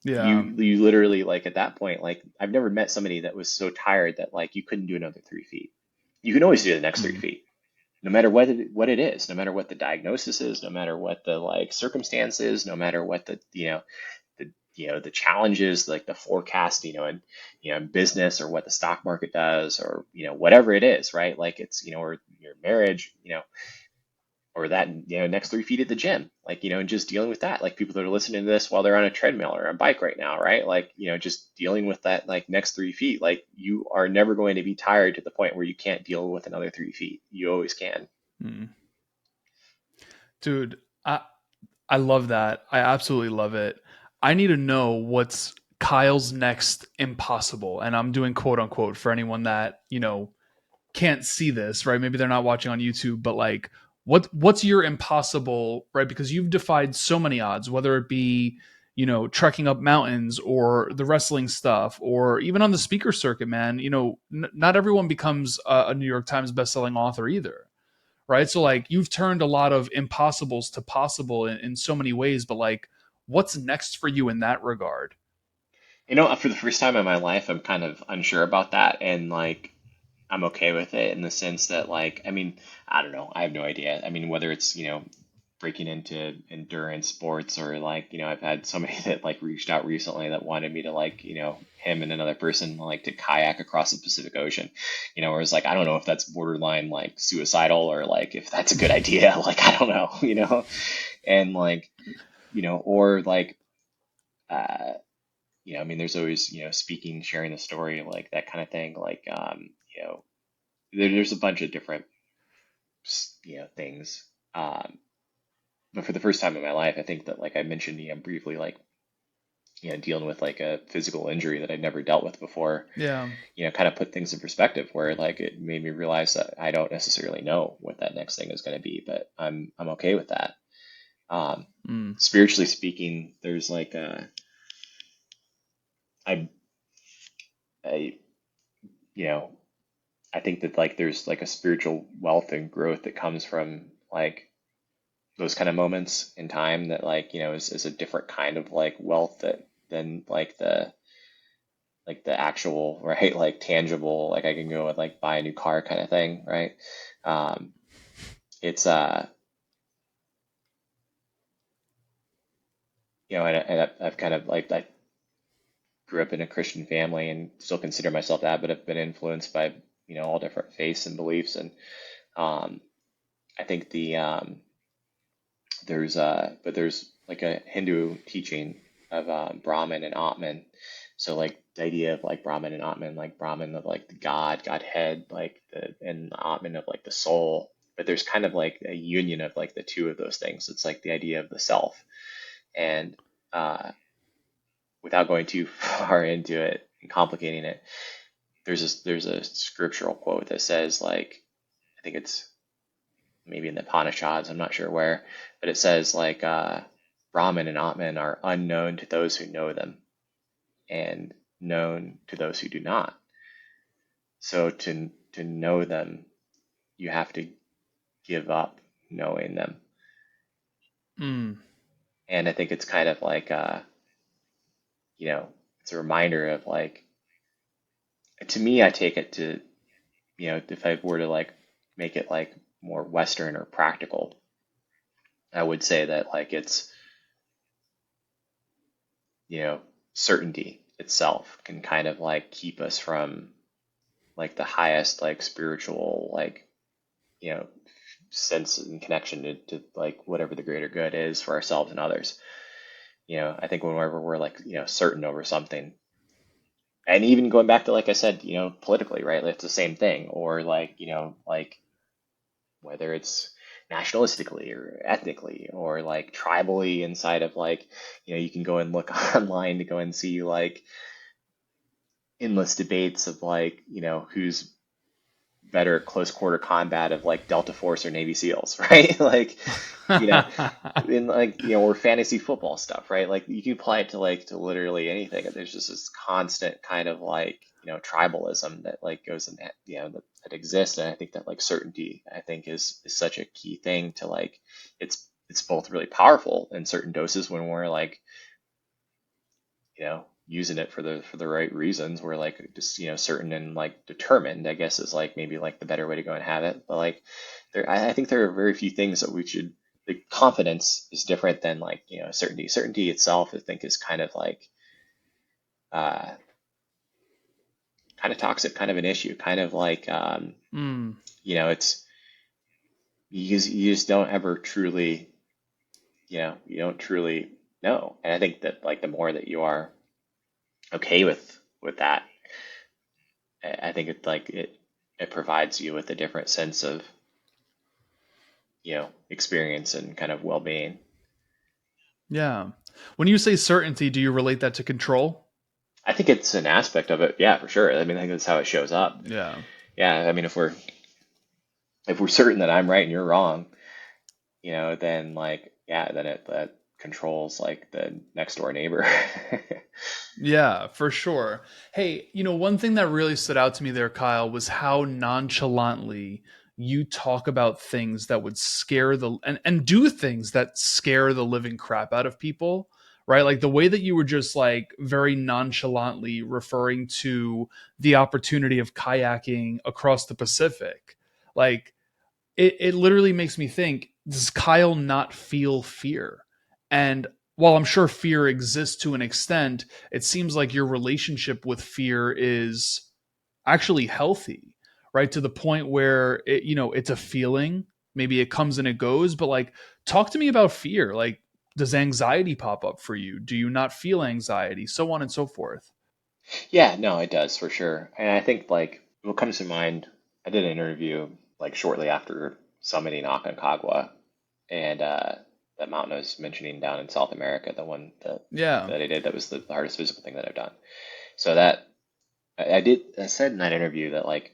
Yeah.
you literally like at that point, like I've never met somebody that was so tired that like you couldn't do another 3 feet. You can always do the next three
Mm.
feet no matter what it is, no matter what the diagnosis is, no matter what the like circumstance is, no matter what the challenges, like the forecast, and business, or what the stock market does, or whatever it is, right? Like it's or your marriage, or that next 3 feet at the gym, like and just dealing with that, like people that are listening to this while they're on a treadmill or a bike right now, right? Like just dealing with that like next 3 feet, like you are never going to be tired to the point where you can't deal with another 3 feet. You always can.
Mm. Dude, I love that. I absolutely love it. I need to know what's Kyle's next impossible. And I'm doing quote unquote for anyone that, can't see this, right? Maybe they're not watching on YouTube, but like, what's your impossible, right? Because you've defied so many odds, whether it be, trekking up mountains or the wrestling stuff, or even on the speaker circuit, man. Not everyone becomes a New York Times bestselling author either, right? So like you've turned a lot of impossibles to possible in so many ways, but like what's next for you in that regard?
For the first time in my life, I'm kind of unsure about that, and like I'm okay with it in the sense that like, I mean, I don't know, I have no idea. I mean, whether it's, breaking into endurance sports or like, I've had somebody that like reached out recently that wanted me to like, him and another person like to kayak across the Pacific Ocean, whereas like I don't know if that's borderline like suicidal or like if that's a good idea. Like I don't know, and like, or like uh I mean, there's always, speaking, sharing the story, like that kind of thing. Like, there's a bunch of different, things. But for the first time in my life, I think that, like I mentioned, briefly, like, dealing with like a physical injury that I'd never dealt with before,
Yeah.
kind of put things in perspective where like it made me realize that I don't necessarily know what that next thing is going to be, but I'm okay with that. Um,
Mm.
Spiritually speaking, there's like, I, I, you know, I think that like there's like a spiritual wealth and growth that comes from like those kind of moments in time that like, is a different kind of like wealth that than like the actual, right, like tangible, like I can go and like buy a new car kind of thing, right? Um, it's and I've kind of like I grew up in a Christian family and still consider myself that, but I've been influenced by all different faiths and beliefs, and um, I think there's like a Hindu teaching of Brahman and Atman. So like the idea of like Brahman and Atman, like Brahman of like the God, Godhead, like and Atman of like the soul. But there's kind of like a union of like the two of those things. It's like the idea of the self. And uh, without going too far into it and complicating it, there's a scriptural quote that says like, I think it's maybe in the Upanishads, I'm not sure where, but it says like Brahman and Atman are unknown to those who know them and known to those who do not. So to know them, you have to give up knowing them.
Mm.
And I think it's kind of like it's a reminder of like, to me, I take it to, if I were to like make it like more Western or practical, I would say that like it's, certainty itself can kind of like keep us from like the highest like spiritual like, you know, sense and connection to like whatever the greater good is for ourselves and others. I think whenever we're like, certain over something, and even going back to like I said, politically, right? Like, it's the same thing, or like, like whether it's nationalistically or ethnically or like tribally inside of like, you can go and look online to go and see like endless debates of like, who's better at close quarter combat of like Delta Force or Navy SEALs, right? Like, you know, in like, or fantasy football stuff, right? Like you can apply it to like to literally anything. And there's just this constant kind of like, tribalism that like goes in that, that exists. And I think that like certainty, I think is such a key thing to like, it's both really powerful in certain doses when we're like, using it for the right reasons. We're like just certain and like determined, I guess, is like maybe like the better way to go and have it. But like I think there are very few things that we should. The confidence is different than like certainty. Certainty itself, I think, is kind of like uh, kind of toxic, kind of an issue, kind of like
Mm.
it's you just don't ever truly you don't truly know. And I think that like the more that you are okay with that, I think it provides you with a different sense of experience and kind of well-being.
Yeah. When you say certainty, do you relate that to control?
I think it's an aspect of it, yeah, for sure. I mean, I think that's how it shows up.
Yeah.
Yeah, I mean, if we're certain that I'm right and you're wrong, then like, yeah, then it that controls like the next door neighbor.
Yeah, for sure. Hey, one thing that really stood out to me there, Kyle, was how nonchalantly you talk about things that would scare and do things that scare the living crap out of people, right? Like the way that you were just like very nonchalantly referring to the opportunity of kayaking across the Pacific. Like it literally makes me think, does Kyle not feel fear? And while I'm sure fear exists to an extent, it seems like your relationship with fear is actually healthy, right? To the point where it's a feeling. Maybe it comes and it goes, but like, talk to me about fear. Like, does anxiety pop up for you? Do you not feel anxiety? So on and so forth.
Yeah, no, it does for sure. And I think like what comes to mind, I did an interview like shortly after summiting Aconcagua, and that mountain I was mentioning down in South America, the one
Yeah.
that I did, that was the hardest physical thing that I've done. So that I said in that interview that like,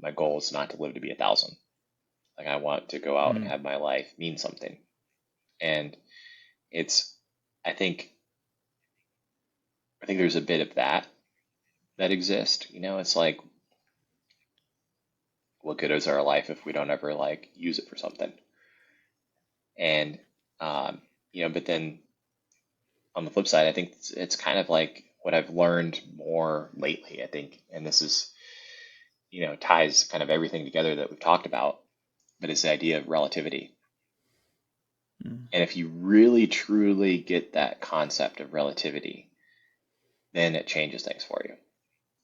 my goal is not to live to be 1,000. Like I want to go out and
Mm.
have my life mean something. And it's, I think, I think there's a bit of that exists. It's like, what good is our life if we don't ever like use it for something? And but then on the flip side, I think it's kind of like what I've learned more lately. I think, and this is ties kind of everything together that we've talked about, but it's the idea of relativity.
Mm.
And if you really truly get that concept of relativity, then it changes things for you,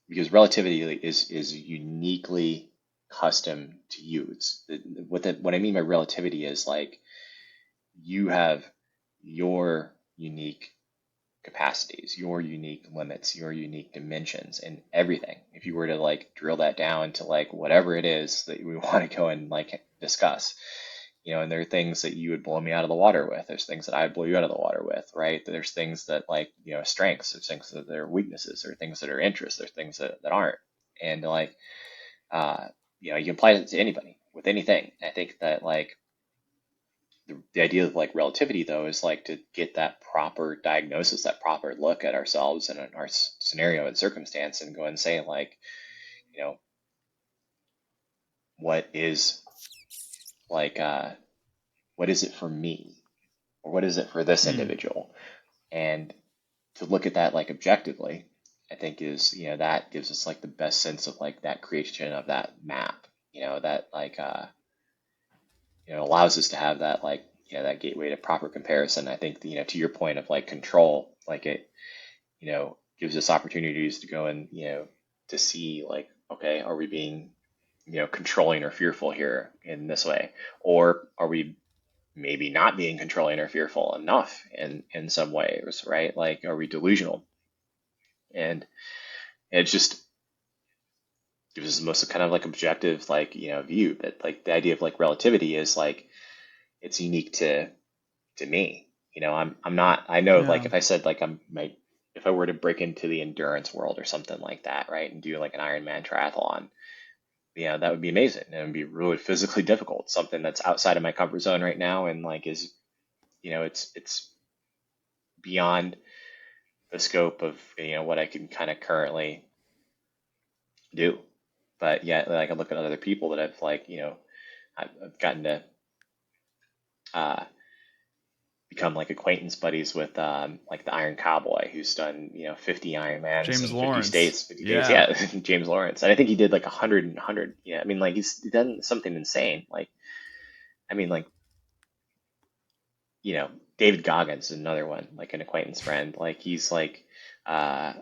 because relativity is uniquely custom to you. What I mean by relativity is like you have your unique capacities, your unique limits, your unique dimensions, and everything. If you were to like drill that down to like whatever it is that we want to go and like discuss, and there are things that you would blow me out of the water with. There's things that I'd blow you out of the water with, right? There's things that like, strengths, there's things that are weaknesses, or things that are interests, there's things that aren't. And like, uh, you can apply it to anybody with anything. I think that like the idea of like relativity though is like to get that proper diagnosis, that proper look at ourselves and our scenario and circumstance, and go and say like, you know, what is like, what is it for me, or what is it for this
Mm.
individual? And to look at that like objectively, I think is, that gives us like the best sense of like that creation of that map, that like, allows us to have that like, that gateway to proper comparison. I think, to your point of like control, like it, gives us opportunities to go and, to see like, okay, are we being, controlling or fearful here in this way? Or are we maybe not being controlling or fearful enough in some ways, right? Like, are we delusional? And it just gives us the most kind of like objective, like, view that like the idea of like relativity is like, it's unique to me. I'm not, I know like
Yeah.
if I said like if I were to break into the endurance world or something like that, right, and do like an Ironman triathlon, that would be amazing. And it would be really physically difficult, something that's outside of my comfort zone right now, and like is, it's beyond the scope of, what I can kind of currently do. But yet, like I look at other people that I've like, I've gotten to uh, become like acquaintance buddies with, like the Iron Cowboy, who's done 50 Ironmans
James
in 50
Lawrence.
states, 50 days.
Yeah.
Yeah, James Lawrence, and I think he did like 100 and 100. Yeah, I mean like he's done something insane. Like I mean like David Goggins is another one, like an acquaintance friend. Like he's like, uh,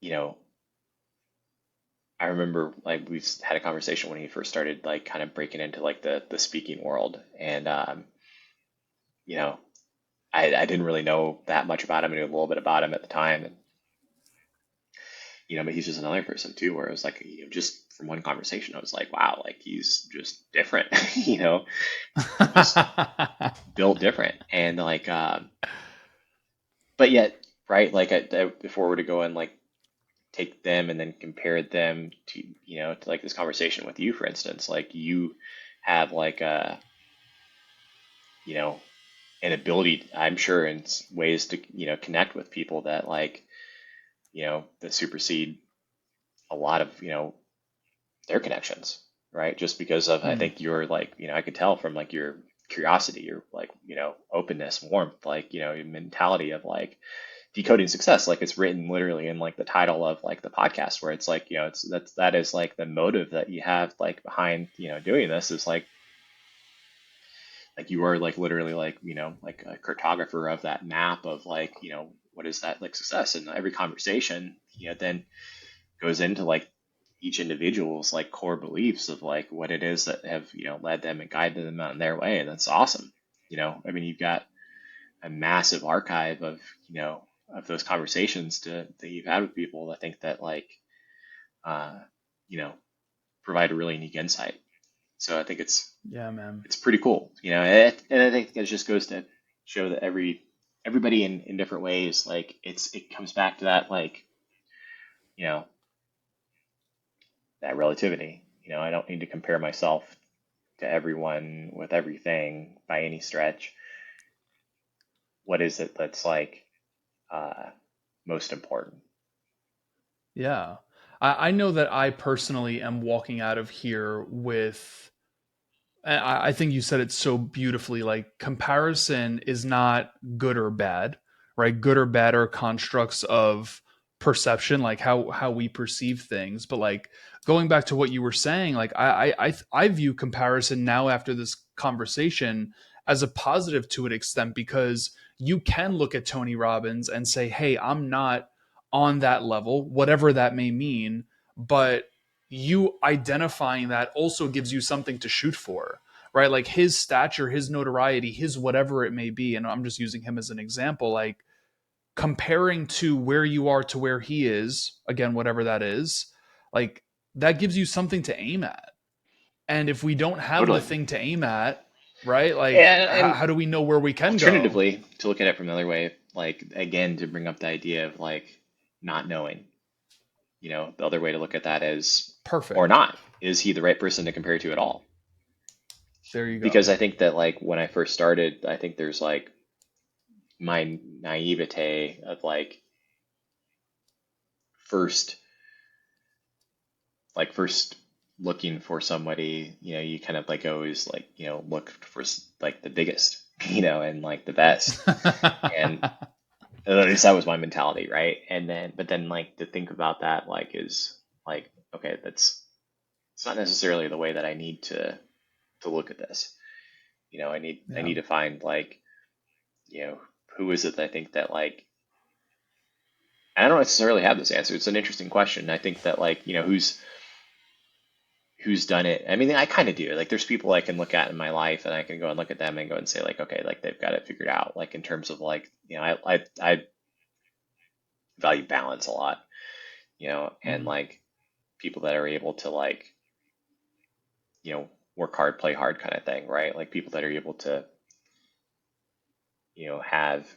you know I remember like we had a conversation when he first started like kind of breaking into like the speaking world, and you know I didn't really know that much about him. I knew a little bit about him at the time, and but he's just another person too, where it was like, just from one conversation, I was like, wow, like he's just different, just built different, and like, but yet, right, like if we were to go and like take them and then compare them to, to like this conversation with you, for instance, like have like you know, an ability, I'm sure, in ways to, connect with people that like, that supersede a lot of, their connections, right? Just because of, I
Hmm.
think you're like, I could tell from like your curiosity, your like, openness, warmth, like, your mentality of like decoding success. Like it's written literally in like the title of like the podcast, where it's like, that is like the motive that you have like behind, doing this is like you are like literally like, like a cartographer of that map of like, what is that like success? And every conversation, then goes into like each individual's like core beliefs of like what it is that have, led them and guided them on their way. And that's awesome. I mean, you've got a massive archive of, of those conversations that you've had with people. I think that like, uh, you know, provide a really unique insight. So I think
Yeah, man.
it's pretty cool, and I think it just goes to show that everybody in different ways, like it comes back to that like, you know, that relativity. I don't need to compare myself to everyone with everything by any stretch. What is it that's like uh, most important?
Yeah. I know that I personally am walking out of here with, I think you said it so beautifully, like comparison is not good or bad, right? Good or bad are constructs of perception, like how we perceive things. But like going back to what you were saying, like I view comparison now after this conversation as a positive to an extent, because you can look at Tony Robbins and say, hey, I'm not on that level, whatever that may mean, but you identifying that also gives you something to shoot for, right? Like his stature, his notoriety, his whatever it may be. And I'm just using him as an example, like comparing to where you are to where he is, again, whatever that is, like that gives you something to aim at. And if we don't have the
Totally.
thing to aim at, right? Like,
And
how do we know where we can go?
alternatively, to look at it from another way, like again, to bring up the idea of like not knowing, the other way to look at that is, or
Perfect.
not, is he the right person to compare to at all?
There you
Because
go.
I think that like when I first started, I think there's like my naivete of like first first looking for somebody, you kind of like always like, look for like the biggest, and like the best. And at least that was my mentality, right? And then, but then like to think about that, like is like, okay, it's not necessarily the way that I need to look at this. I
Yeah.
need to find like, you know, who is it that I think that like, I don't necessarily have this answer. It's an interesting question. I think that like, who's done it. I mean, I kind of do. Like, there's people I can look at in my life, and I can go and look at them and go and say, like, okay, like they've got it figured out. Like in terms of like, I value balance a lot, and
Mhm.
like people that are able to like, work hard, play hard kind of thing, right? Like people that are able to, have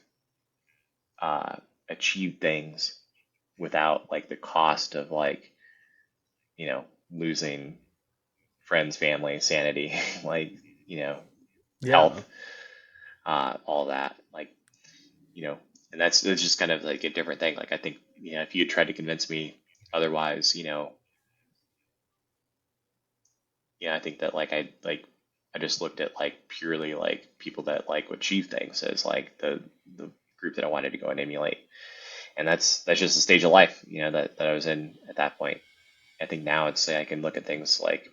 uh, achieve things without like the cost of like, losing friends, family, sanity, like, you know,
Yeah.
health, all that. Like, you know, and that's just kind of like a different thing. Like I think, if you had tried to convince me otherwise, I think that I just looked at like purely like people that like achieve things as like the group that I wanted to go and emulate. And that's just a stage of life, that I was in at that point. I think now it's I can look at things like,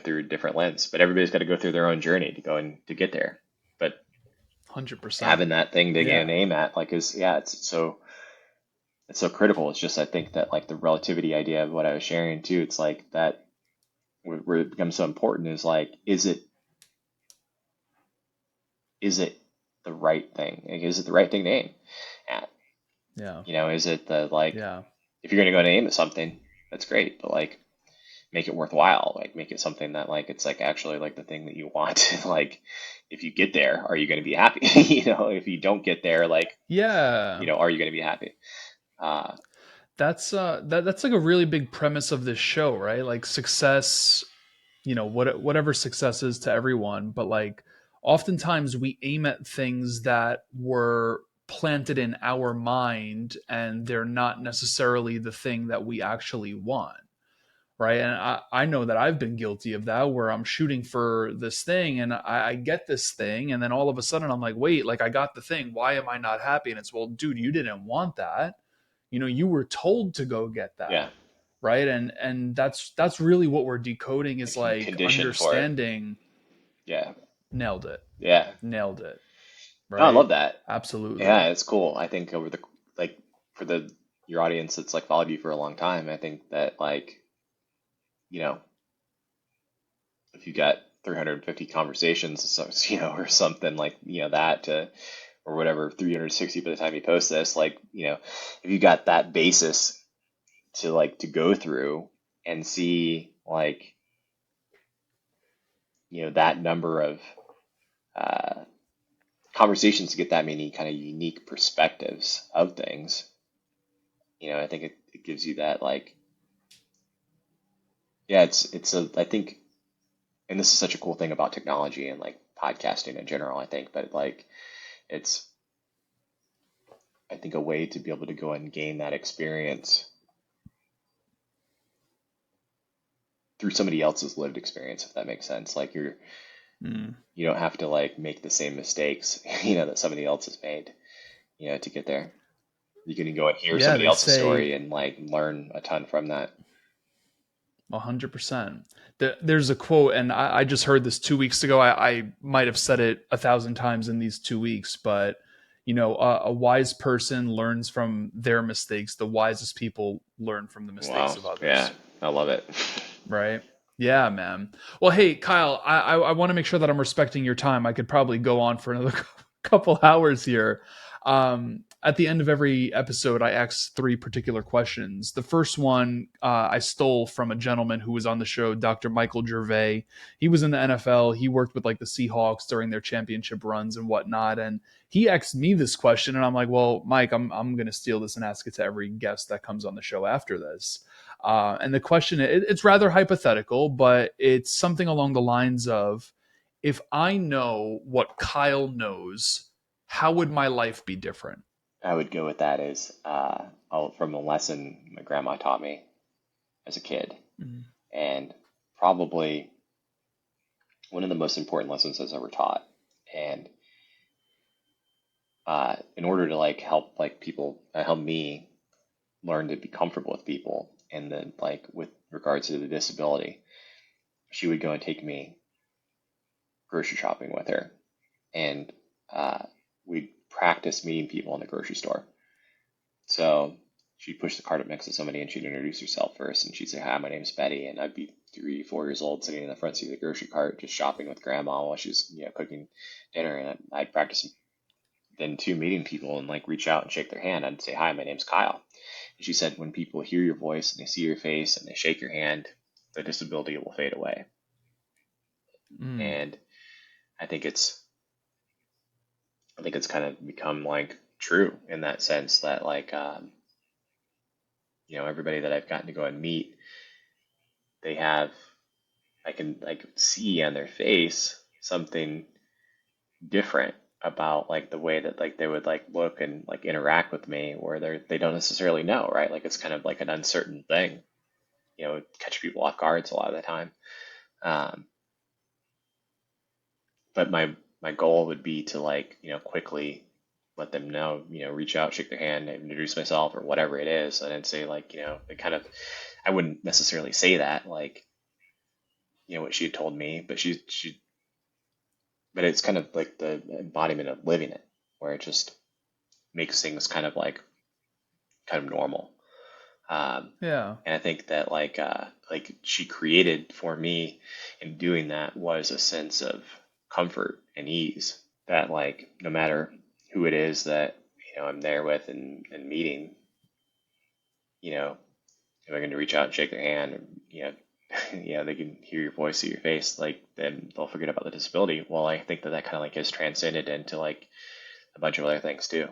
through a different lens, but everybody's got to go through their own journey to go and to get there. But
100%.
having that thing to get an
Yeah.
aim at, like, is yeah, it's so critical. It's just I think that like the relativity idea of what I was sharing too. It's like that where it becomes so important is like, is it the right thing? Like, is it the right thing to aim at?
Yeah.
Is it the like
Yeah.
if you're gonna go and aim at something, that's great, but like make it worthwhile. Like make it something that like it's like actually like the thing that you want. Like if you get there, are you gonna be happy? If you don't get there, like
Yeah.
are you gonna be happy? Uh,
That's like a really big premise of this show, right? Like success whatever success is to everyone, but like oftentimes we aim at things that were planted in our mind and they're not necessarily the thing that we actually want, right? And I know that I've been guilty of that, where I'm shooting for this thing and I get this thing, and then all of a sudden I'm like, wait, like I got the thing, why am I not happy? And it's, well, dude, you didn't want that. You were told to go get that,
Yeah.
right? And that's really what we're decoding, is
Like you
like
conditioned for it.
understanding.
Yeah.
Nailed it.
Yeah.
Nailed it.
No, I
Right.
love that.
Absolutely.
Yeah, it's cool. I think over the like for the your audience that's like followed you for a long time, I think that like, you know, if you got 350 conversations, so, or something like, that to or whatever, 360 by the time you post this, like, if you got that basis to go through and see like, that number of uh, conversations to get that many kind of unique perspectives of things, I think it gives you that like, yeah, I think, and this is such a cool thing about technology and like podcasting in general, I think, but like it's, I think, a way to be able to go and gain that experience through somebody else's lived experience, if that makes sense. Like
Mm.
you don't have to like make the same mistakes, that somebody else has made, to get there. You can go and hear
Yeah,
somebody
they
else's
say
story and like learn a ton from that.
100%. There's a quote, and I just heard this 2 weeks ago. I might have said it 1,000 times in these 2 weeks, but a wise person learns from their mistakes. The wisest people learn from the mistakes
Wow.
of
Yeah,
others.
I love it.
Right. Yeah, man. Well, hey, Kyle, I want to make sure that I'm respecting your time. I could probably go on for another couple hours here. At the end of every episode, I ask three particular questions. The first one I stole from a gentleman who was on the show, Dr. Michael Gervais. He was in the NFL. He worked with like the Seahawks during their championship runs and whatnot. And he asked me this question, and I'm like, well, Mike, I'm going to steal this and ask it to every guest that comes on the show after this. And the question, it's rather hypothetical, but it's something along the lines of, if I know what Kyle knows, how would my life be different?
I would go with that as from a lesson my grandma taught me as a kid,
Mm.
and probably one of the most important lessons I was ever taught. And in order to like help like people, help me learn to be comfortable with people, and then like with regards to the disability, she would go and take me grocery shopping with her, and uh, we'd practice meeting people in the grocery store. So she'd push the cart up next to somebody and she'd introduce herself first, and she'd say, "Hi, my name's Betty," and I'd be 3, 4 years old sitting in the front seat of the grocery cart just shopping with grandma while she was cooking dinner, and I'd practice then too meeting people and like reach out and shake their hand. I'd say, "Hi, my name's Kyle." And she said, when people hear your voice and they see your face and they shake your hand, the disability will fade away.
Mm.
And I think it's I think it's kind of become like true in that sense that like everybody that I've gotten to go and meet, they have I can like see on their face something different about like the way that like they would like look and like interact with me, where they don't necessarily know, right? Like it's kind of like an uncertain thing, catch people off guards a lot of the time. um, but my goal would be to like quickly let them know, reach out, shake their hand, introduce myself or whatever it is, and then say like, it kind of, I wouldn't necessarily say that like what she had told me, but but it's kind of like the embodiment of living it, where it just makes things kind of normal.
Yeah.
And I think that like she created for me in doing that was a sense of comfort and ease, that like no matter who it is that I'm there with and meeting, you know if I can reach out and shake their hand, and they can hear your voice, see your face, like then they'll forget about the disability. Well, I think that kind of like has transcended into like a bunch of other things too.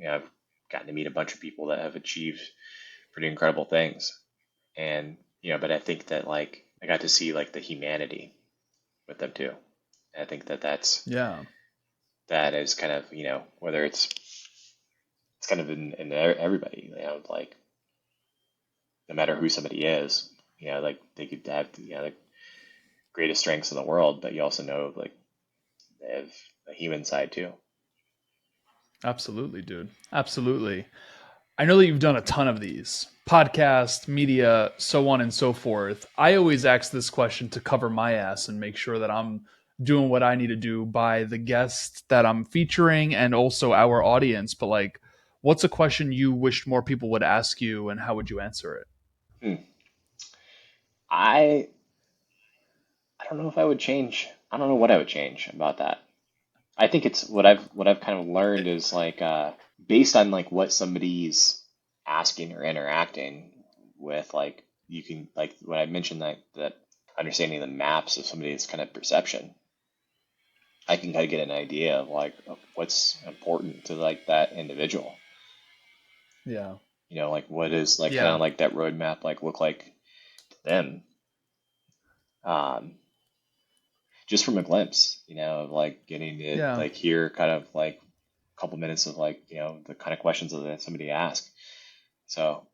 I've gotten to meet a bunch of people that have achieved pretty incredible things, and but I think that like I got to see like the humanity with them too. And I think that
Yeah.
that is kind of, whether it's kind of in everybody, like no matter who somebody is, like they could have, the greatest strengths in the world, but you also know like they have a human side too.
Absolutely, dude. Absolutely. I know that you've done a ton of these podcast, media, so on and so forth. I always ask this question to cover my ass and make sure that I'm doing what I need to do by the guest that I'm featuring and also our audience. But like, what's a question you wished more people would ask you, and how would you answer it?
Hmm. I I don't know if I would change. I don't know what I would change about that. I think it's what I've kind of learned is like based on like what somebody's asking or interacting with, like you can like when I mentioned that understanding the maps of somebody's kind of perception, I can kind of get an idea of like of what's important to like that individual.
Yeah.
Like what is like kind of
Yeah.
like that roadmap like look like to them. Um, just from a glimpse, of like getting to
Yeah.
like hear kind of like a couple minutes of like, the kind of questions that somebody asked. So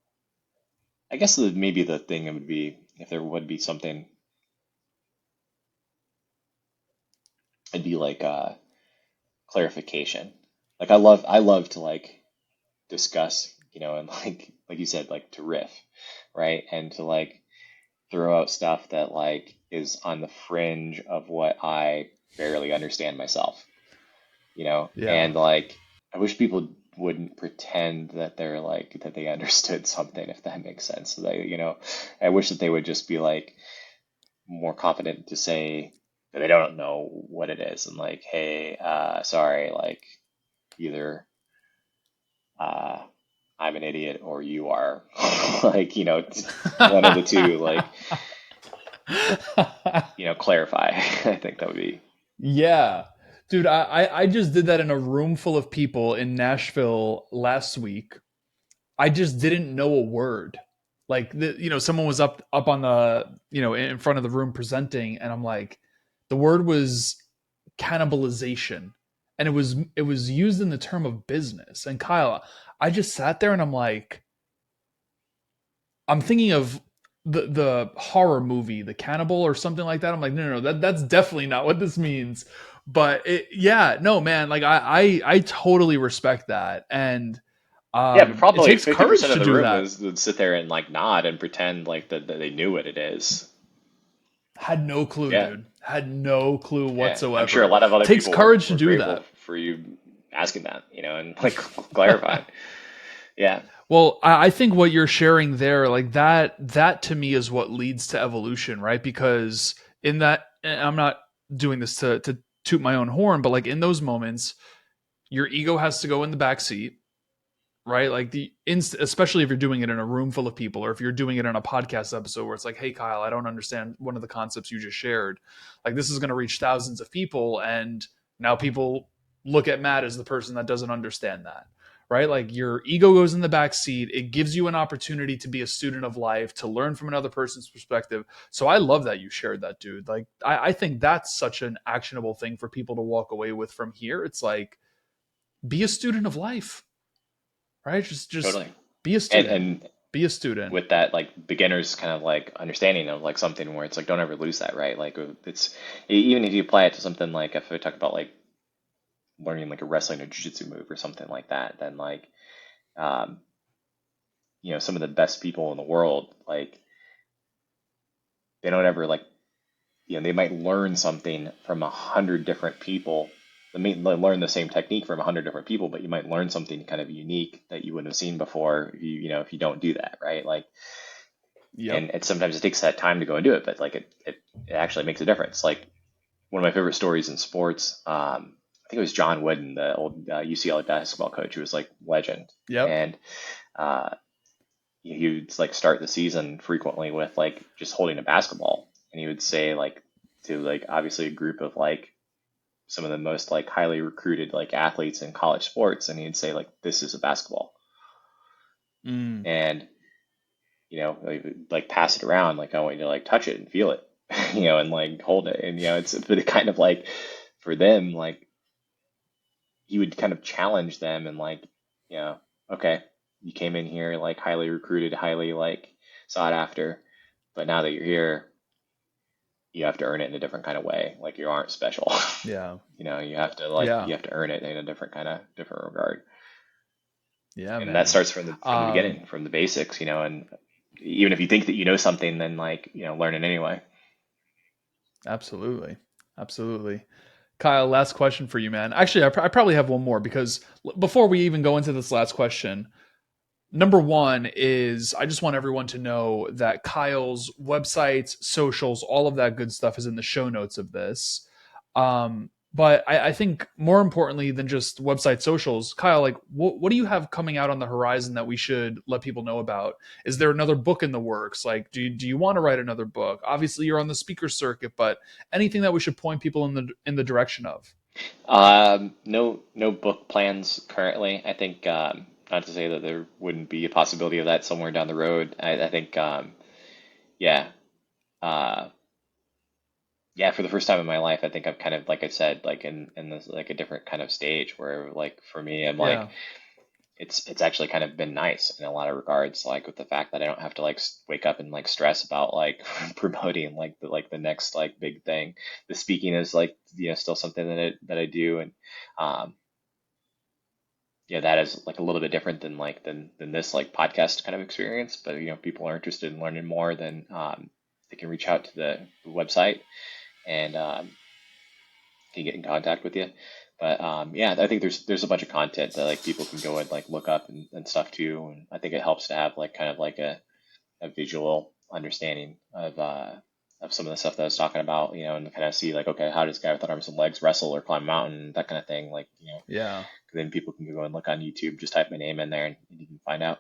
I guess maybe the thing would be if there would be something, it'd be like clarification. Like I love to like discuss, and like you said, like to riff, right? And to like throw out stuff that like is on the fringe of what I barely understand myself,
Yeah.
and like I wish people wouldn't pretend that they're like that they understood something, if that makes sense. So they, I wish that they would just be like more confident to say that they don't know what it is, and like, hey, sorry, like either uh I'm an idiot or you are, like, one of the two, like, clarify. I think that would be.
Yeah. Dude, I just did that in a room full of people in Nashville last week. I just didn't know a word. Like someone was up on the in front of the room presenting, and I'm like, the word was cannibalization, and it was used in the term of business. And Kyle, I just sat there and I'm like, I'm thinking of the horror movie, The Cannibal or something like that. I'm like, no, that's definitely not what this means. But yeah, no, man, like I totally respect that, and
Yeah, but
it
probably
takes
50%
courage
of
to
the
do
room
that.
would sit there and like nod and pretend like that they knew what it is.
Had no clue,
Yeah.
dude. Had no clue
Yeah, I'm sure a
whatsoever.
lot of other
Takes
people were,
courage to
were
do
grateful
that.
for you asking that, and like clarifying. Yeah,
Well, I think what you're sharing there, like that to me is what leads to evolution, right? Because in that, and I'm not doing this to toot my own horn, but like in those moments, your ego has to go in the back seat, right? Like especially if you're doing it in a room full of people, or if you're doing it in a podcast episode where it's like, hey Kyle, I don't understand one of the concepts you just shared. Like this is going to reach thousands of people, and now people look at Matt as the person that doesn't understand that, right? Like your ego goes in the back seat. It gives you an opportunity to be a student of life, to learn from another person's perspective. So I love that you shared that, dude. Like I think that's such an actionable thing for people to walk away with from here. It's like, be a student of life, right? Just
totally.
be a
And
student.
and
Be a student.
with that like beginners kind of like understanding of like something where it's like don't ever lose that, right? Like it's even if you apply it to something like if we talk about like learning like a wrestling or jiu-jitsu move or something like that, then like um, some of the best people in the world, like they don't ever like they might learn something from 100 different people. They may learn the same technique from 100 different people, but you might learn something kind of unique that you wouldn't have seen before if if you don't do that, right? Like,
Yep.
and sometimes it takes that time to go and do it, but like it actually makes a difference. Like one of my favorite stories in sports, I think it was John Wooden, the old UCLA basketball coach, who was like legend,
Yep.
and uh, he would like start the season frequently with like just holding a basketball, and he would say like to like obviously a group of like some of the most like highly recruited like athletes in college sports, and he'd say like this is a basketball,
Mm.
and like pass it around, like I want you to like touch it and feel it, and like hold it. And it's but it kind of like for them, like he would kind of challenge them and like, you know, okay, you came in here like highly recruited, highly like sought after, but now that you're here, you have to earn it in a different kind of way. Like you aren't special.
Yeah.
You have to like
Yeah.
you have to earn it in a different regard.
Yeah,
And that
man.
starts from the
Um,
beginning, from the basics, and even if you think that you know something, then like, learn it anyway.
Absolutely. Absolutely. Kyle, last question for you, man. Actually, I probably have one more because before we even go into this last question, number one is I just want everyone to know that Kyle's websites, socials, all of that good stuff is in the show notes of this. But I think more importantly than just website socials, Kyle, like what do you have coming out on the horizon that we should let people know about? Is there another book in the works? Like, do you want to write another book? Obviously, you're on the speaker circuit, but anything that we should point people in the direction of?
No book plans currently. I think not to say that there wouldn't be a possibility of that somewhere down the road. I think yeah. Uh, yeah, for the first time in my life, I think I'm kind of like I said, like in this like a different kind of stage where like for me, I'm like
Yeah.
it's actually kind of been nice in a lot of regards, like with the fact that I don't have to like wake up and like stress about like promoting like the next like big thing. The speaking is like still something that I do, and um that is like a little bit different than than this like podcast kind of experience. But people are interested in learning more, then they can reach out to the website and can get in contact with you. But yeah, I think there's a bunch of content that like people can go and like look up and stuff too. And I think it helps to have like kind of like a visual understanding of some of the stuff that I was talking about, and kind of see like, okay, how does a guy without arms and legs wrestle or climb a mountain, that kind of thing. Like,
Yeah.
then people can go and look on YouTube, just type my name in there and you can find out.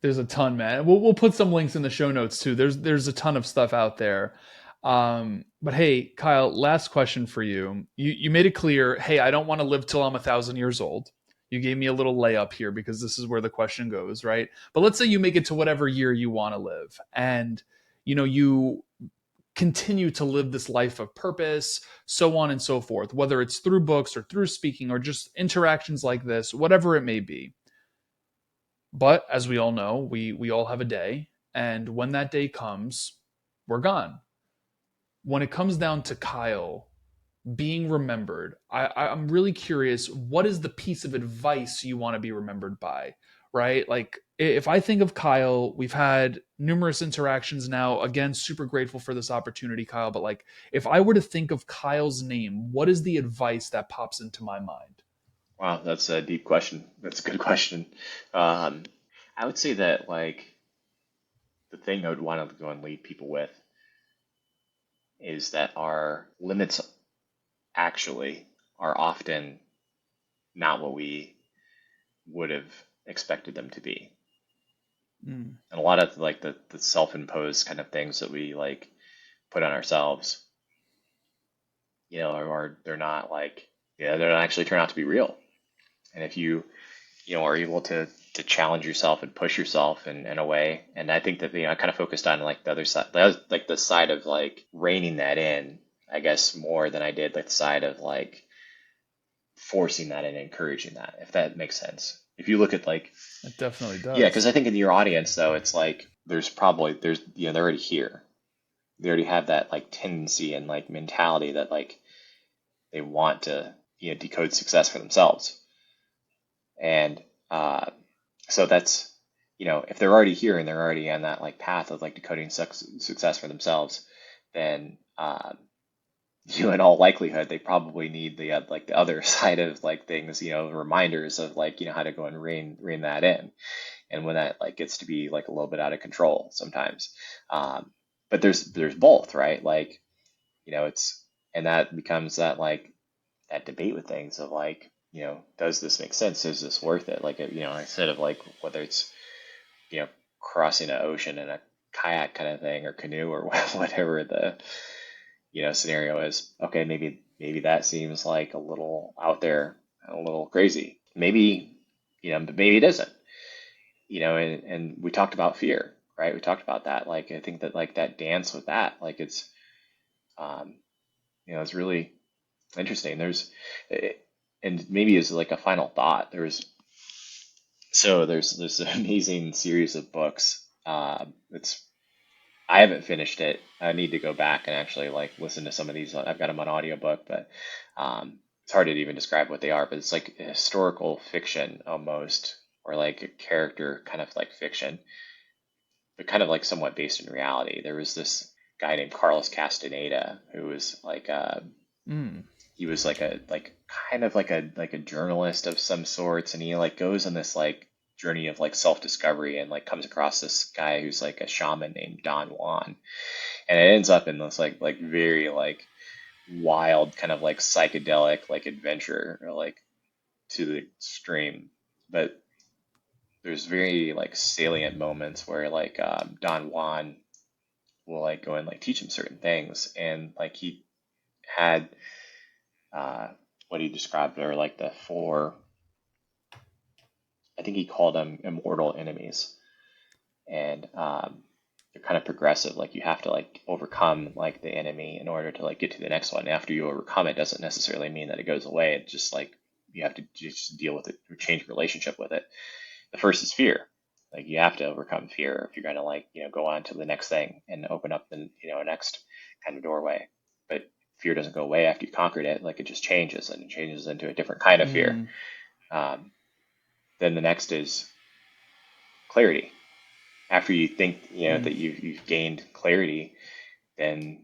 There's a ton, man. We'll put some links in the show notes too. There's a ton of stuff out there. But hey, Kyle, last question for you. You made it clear. Hey, I don't want to live till I'm 1,000 years old. You gave me a little layup here because this is where the question goes, right? But let's say you make it to whatever year you want to live, and you continue to live this life of purpose, so on and so forth. Whether it's through books or through speaking or just interactions like this, whatever it may be. But as we all know, we all have a day, and when that day comes, we're gone. When it comes down to Kyle being remembered, I'm really curious. What is the piece of advice you want to be remembered by? Right? Like if I think of Kyle, we've had numerous interactions now. Again, super grateful for this opportunity, Kyle. But like, if I were to think of Kyle's name, what is the advice that pops into my mind?
Wow, that's a deep question. That's a good question. Um, I would say that like the thing I would want to go and lead people with is that our limits actually are often not what we would have expected them to be.
Mm,
And a lot of like the self-imposed kind of things that we like put on ourselves, or they're not like, they don't actually turn out to be real. And if you, are able to challenge yourself and push yourself in a way, and I think that, I kind of focused on like the other side, like the side of like reining that in, I guess, more than I did like the side of like forcing that and encouraging that, if that makes sense. If you look at like,
it definitely
yeah, because
does.
I think in your audience though, it's like there's they're already here. They already have that like tendency and like mentality that like they want to decode success for themselves. And uh, so that's if they're already here and they're already on that like path of like decoding success for themselves, then in all likelihood they probably need the like the other side of like things, reminders of like how to go and rein that in. And when that like gets to be like a little bit out of control sometimes, but there's both, right? Like it's, and that becomes that like that debate with things of like, does this make sense? Is this worth it? Like, instead of like whether it's, you know, crossing an ocean in a kayak kind of thing or canoe or whatever the, scenario is. Okay, maybe that seems like a little out there, a little crazy. Maybe, but maybe it isn't. And we talked about fear. right? We talked about that. Like, I think that like that dance with that, like um, it's really interesting. Eh, and maybe as like a final thought, there's this amazing series of books. It's I haven't finished it. I need to go back and actually like listen to some of these. I've got them on audiobook, but it's hard to even describe what they are. But it's like historical fiction almost, or like a character kind of like fiction, but kind of like somewhat based in reality. There was this guy named Carlos Castaneda who was like
Mm.
he was like a like kind of like a journalist of some sorts, and he like goes on this like journey of like self-discovery and like comes across this guy who's like a shaman named Don Juan, and it ends up in this like very like wild kind of like psychedelic like adventure or like to the extreme. But there's very like salient moments where like Don Juan will like go and like teach him certain things, and like he had uh, what he described are like the four, I think he called them immortal enemies, and they're kind of progressive. Like you have to like overcome like the enemy in order to like get to the next one. After you overcome it, doesn't necessarily mean that it goes away. It's just like you have to just deal with it or change your relationship with it. The first is fear. Like you have to overcome fear if you're going to like go on to the next thing and open up the next kind of doorway. But fear doesn't go away after you conquered it. Like it just changes, and it changes into a different kind of fear.
Mm.
Um, then the next is clarity. After you think
Mm.
that you've gained clarity, then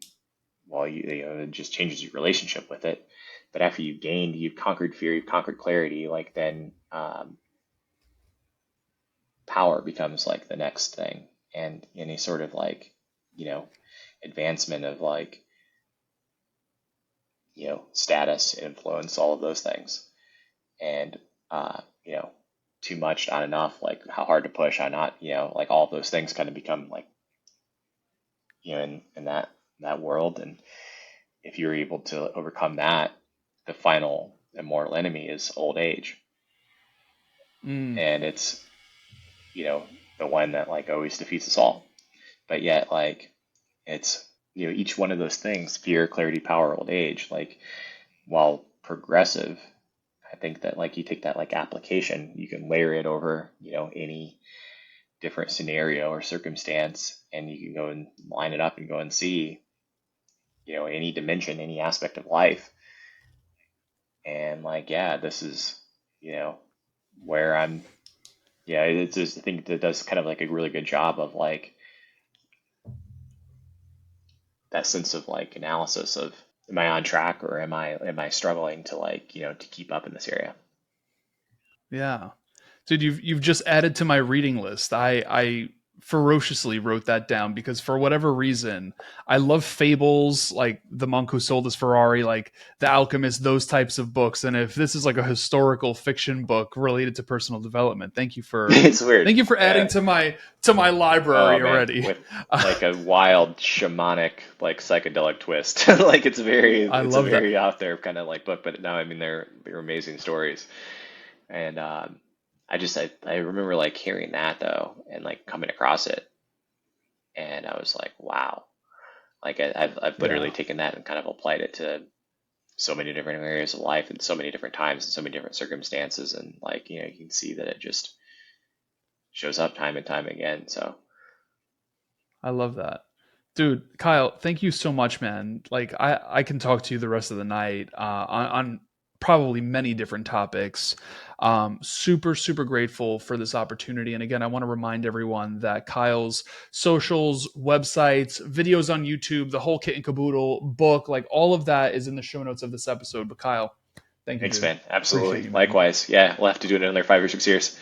well it just changes your relationship with it. But after you've conquered fear, you've conquered clarity, like then power becomes like the next thing, and any sort of like you know advancement of like status, influence, all of those things. And too much, not enough, like how hard to push, how not, like all of those things kind of become like in that world. And if you're able to overcome that, the final immortal enemy is old age.
Mm.
And it's the one that like always defeats us all. But yet like it's each one of those things, fear, clarity, power, old age, like while progressive, I think that like you take that like application, you can layer it over, any different scenario or circumstance, and you can go and line it up and go and see, any dimension, any aspect of life. And like, yeah, this is, where I'm, yeah, it's just, I think that does kind of like a really good job of like that sense of like analysis of, am I on track, or am I struggling to like, to keep up in this area?
Yeah. Dude, you've just added to my reading list. I ferociously wrote that down because for whatever reason, I love fables like The Monk Who Sold His Ferrari, like The Alchemist, those types of books. And if this is like a historical fiction book related to personal development,
It's weird.
thank you for adding
Yeah.
to my
Oh
library
man,
already.
with like a wild shamanic like psychedelic twist. Like
I
it's a
love that.
very out there kind of like book, but no, I mean they're amazing stories. And I remember like hearing that though, and like coming across it, and I was like, wow. Like I've literally
Yeah.
taken that and kind of applied it to so many different areas of life and so many different times and so many different circumstances, and like you can see that it just shows up time and time again. So
I love that. Dude, Kyle, thank you so much, man. Like I can talk to you the rest of the night on probably many different topics. Super, super grateful for this opportunity. And again, I want to remind everyone that Kyle's socials, websites, videos on YouTube, the whole kit and caboodle, book, like all of that is in the show notes of this episode. But Kyle, thank you,
thanks,
dude.
man.
Appreciate
Absolutely.
you, man.
Likewise. Yeah, we'll have to do it in another 5 or 6 years.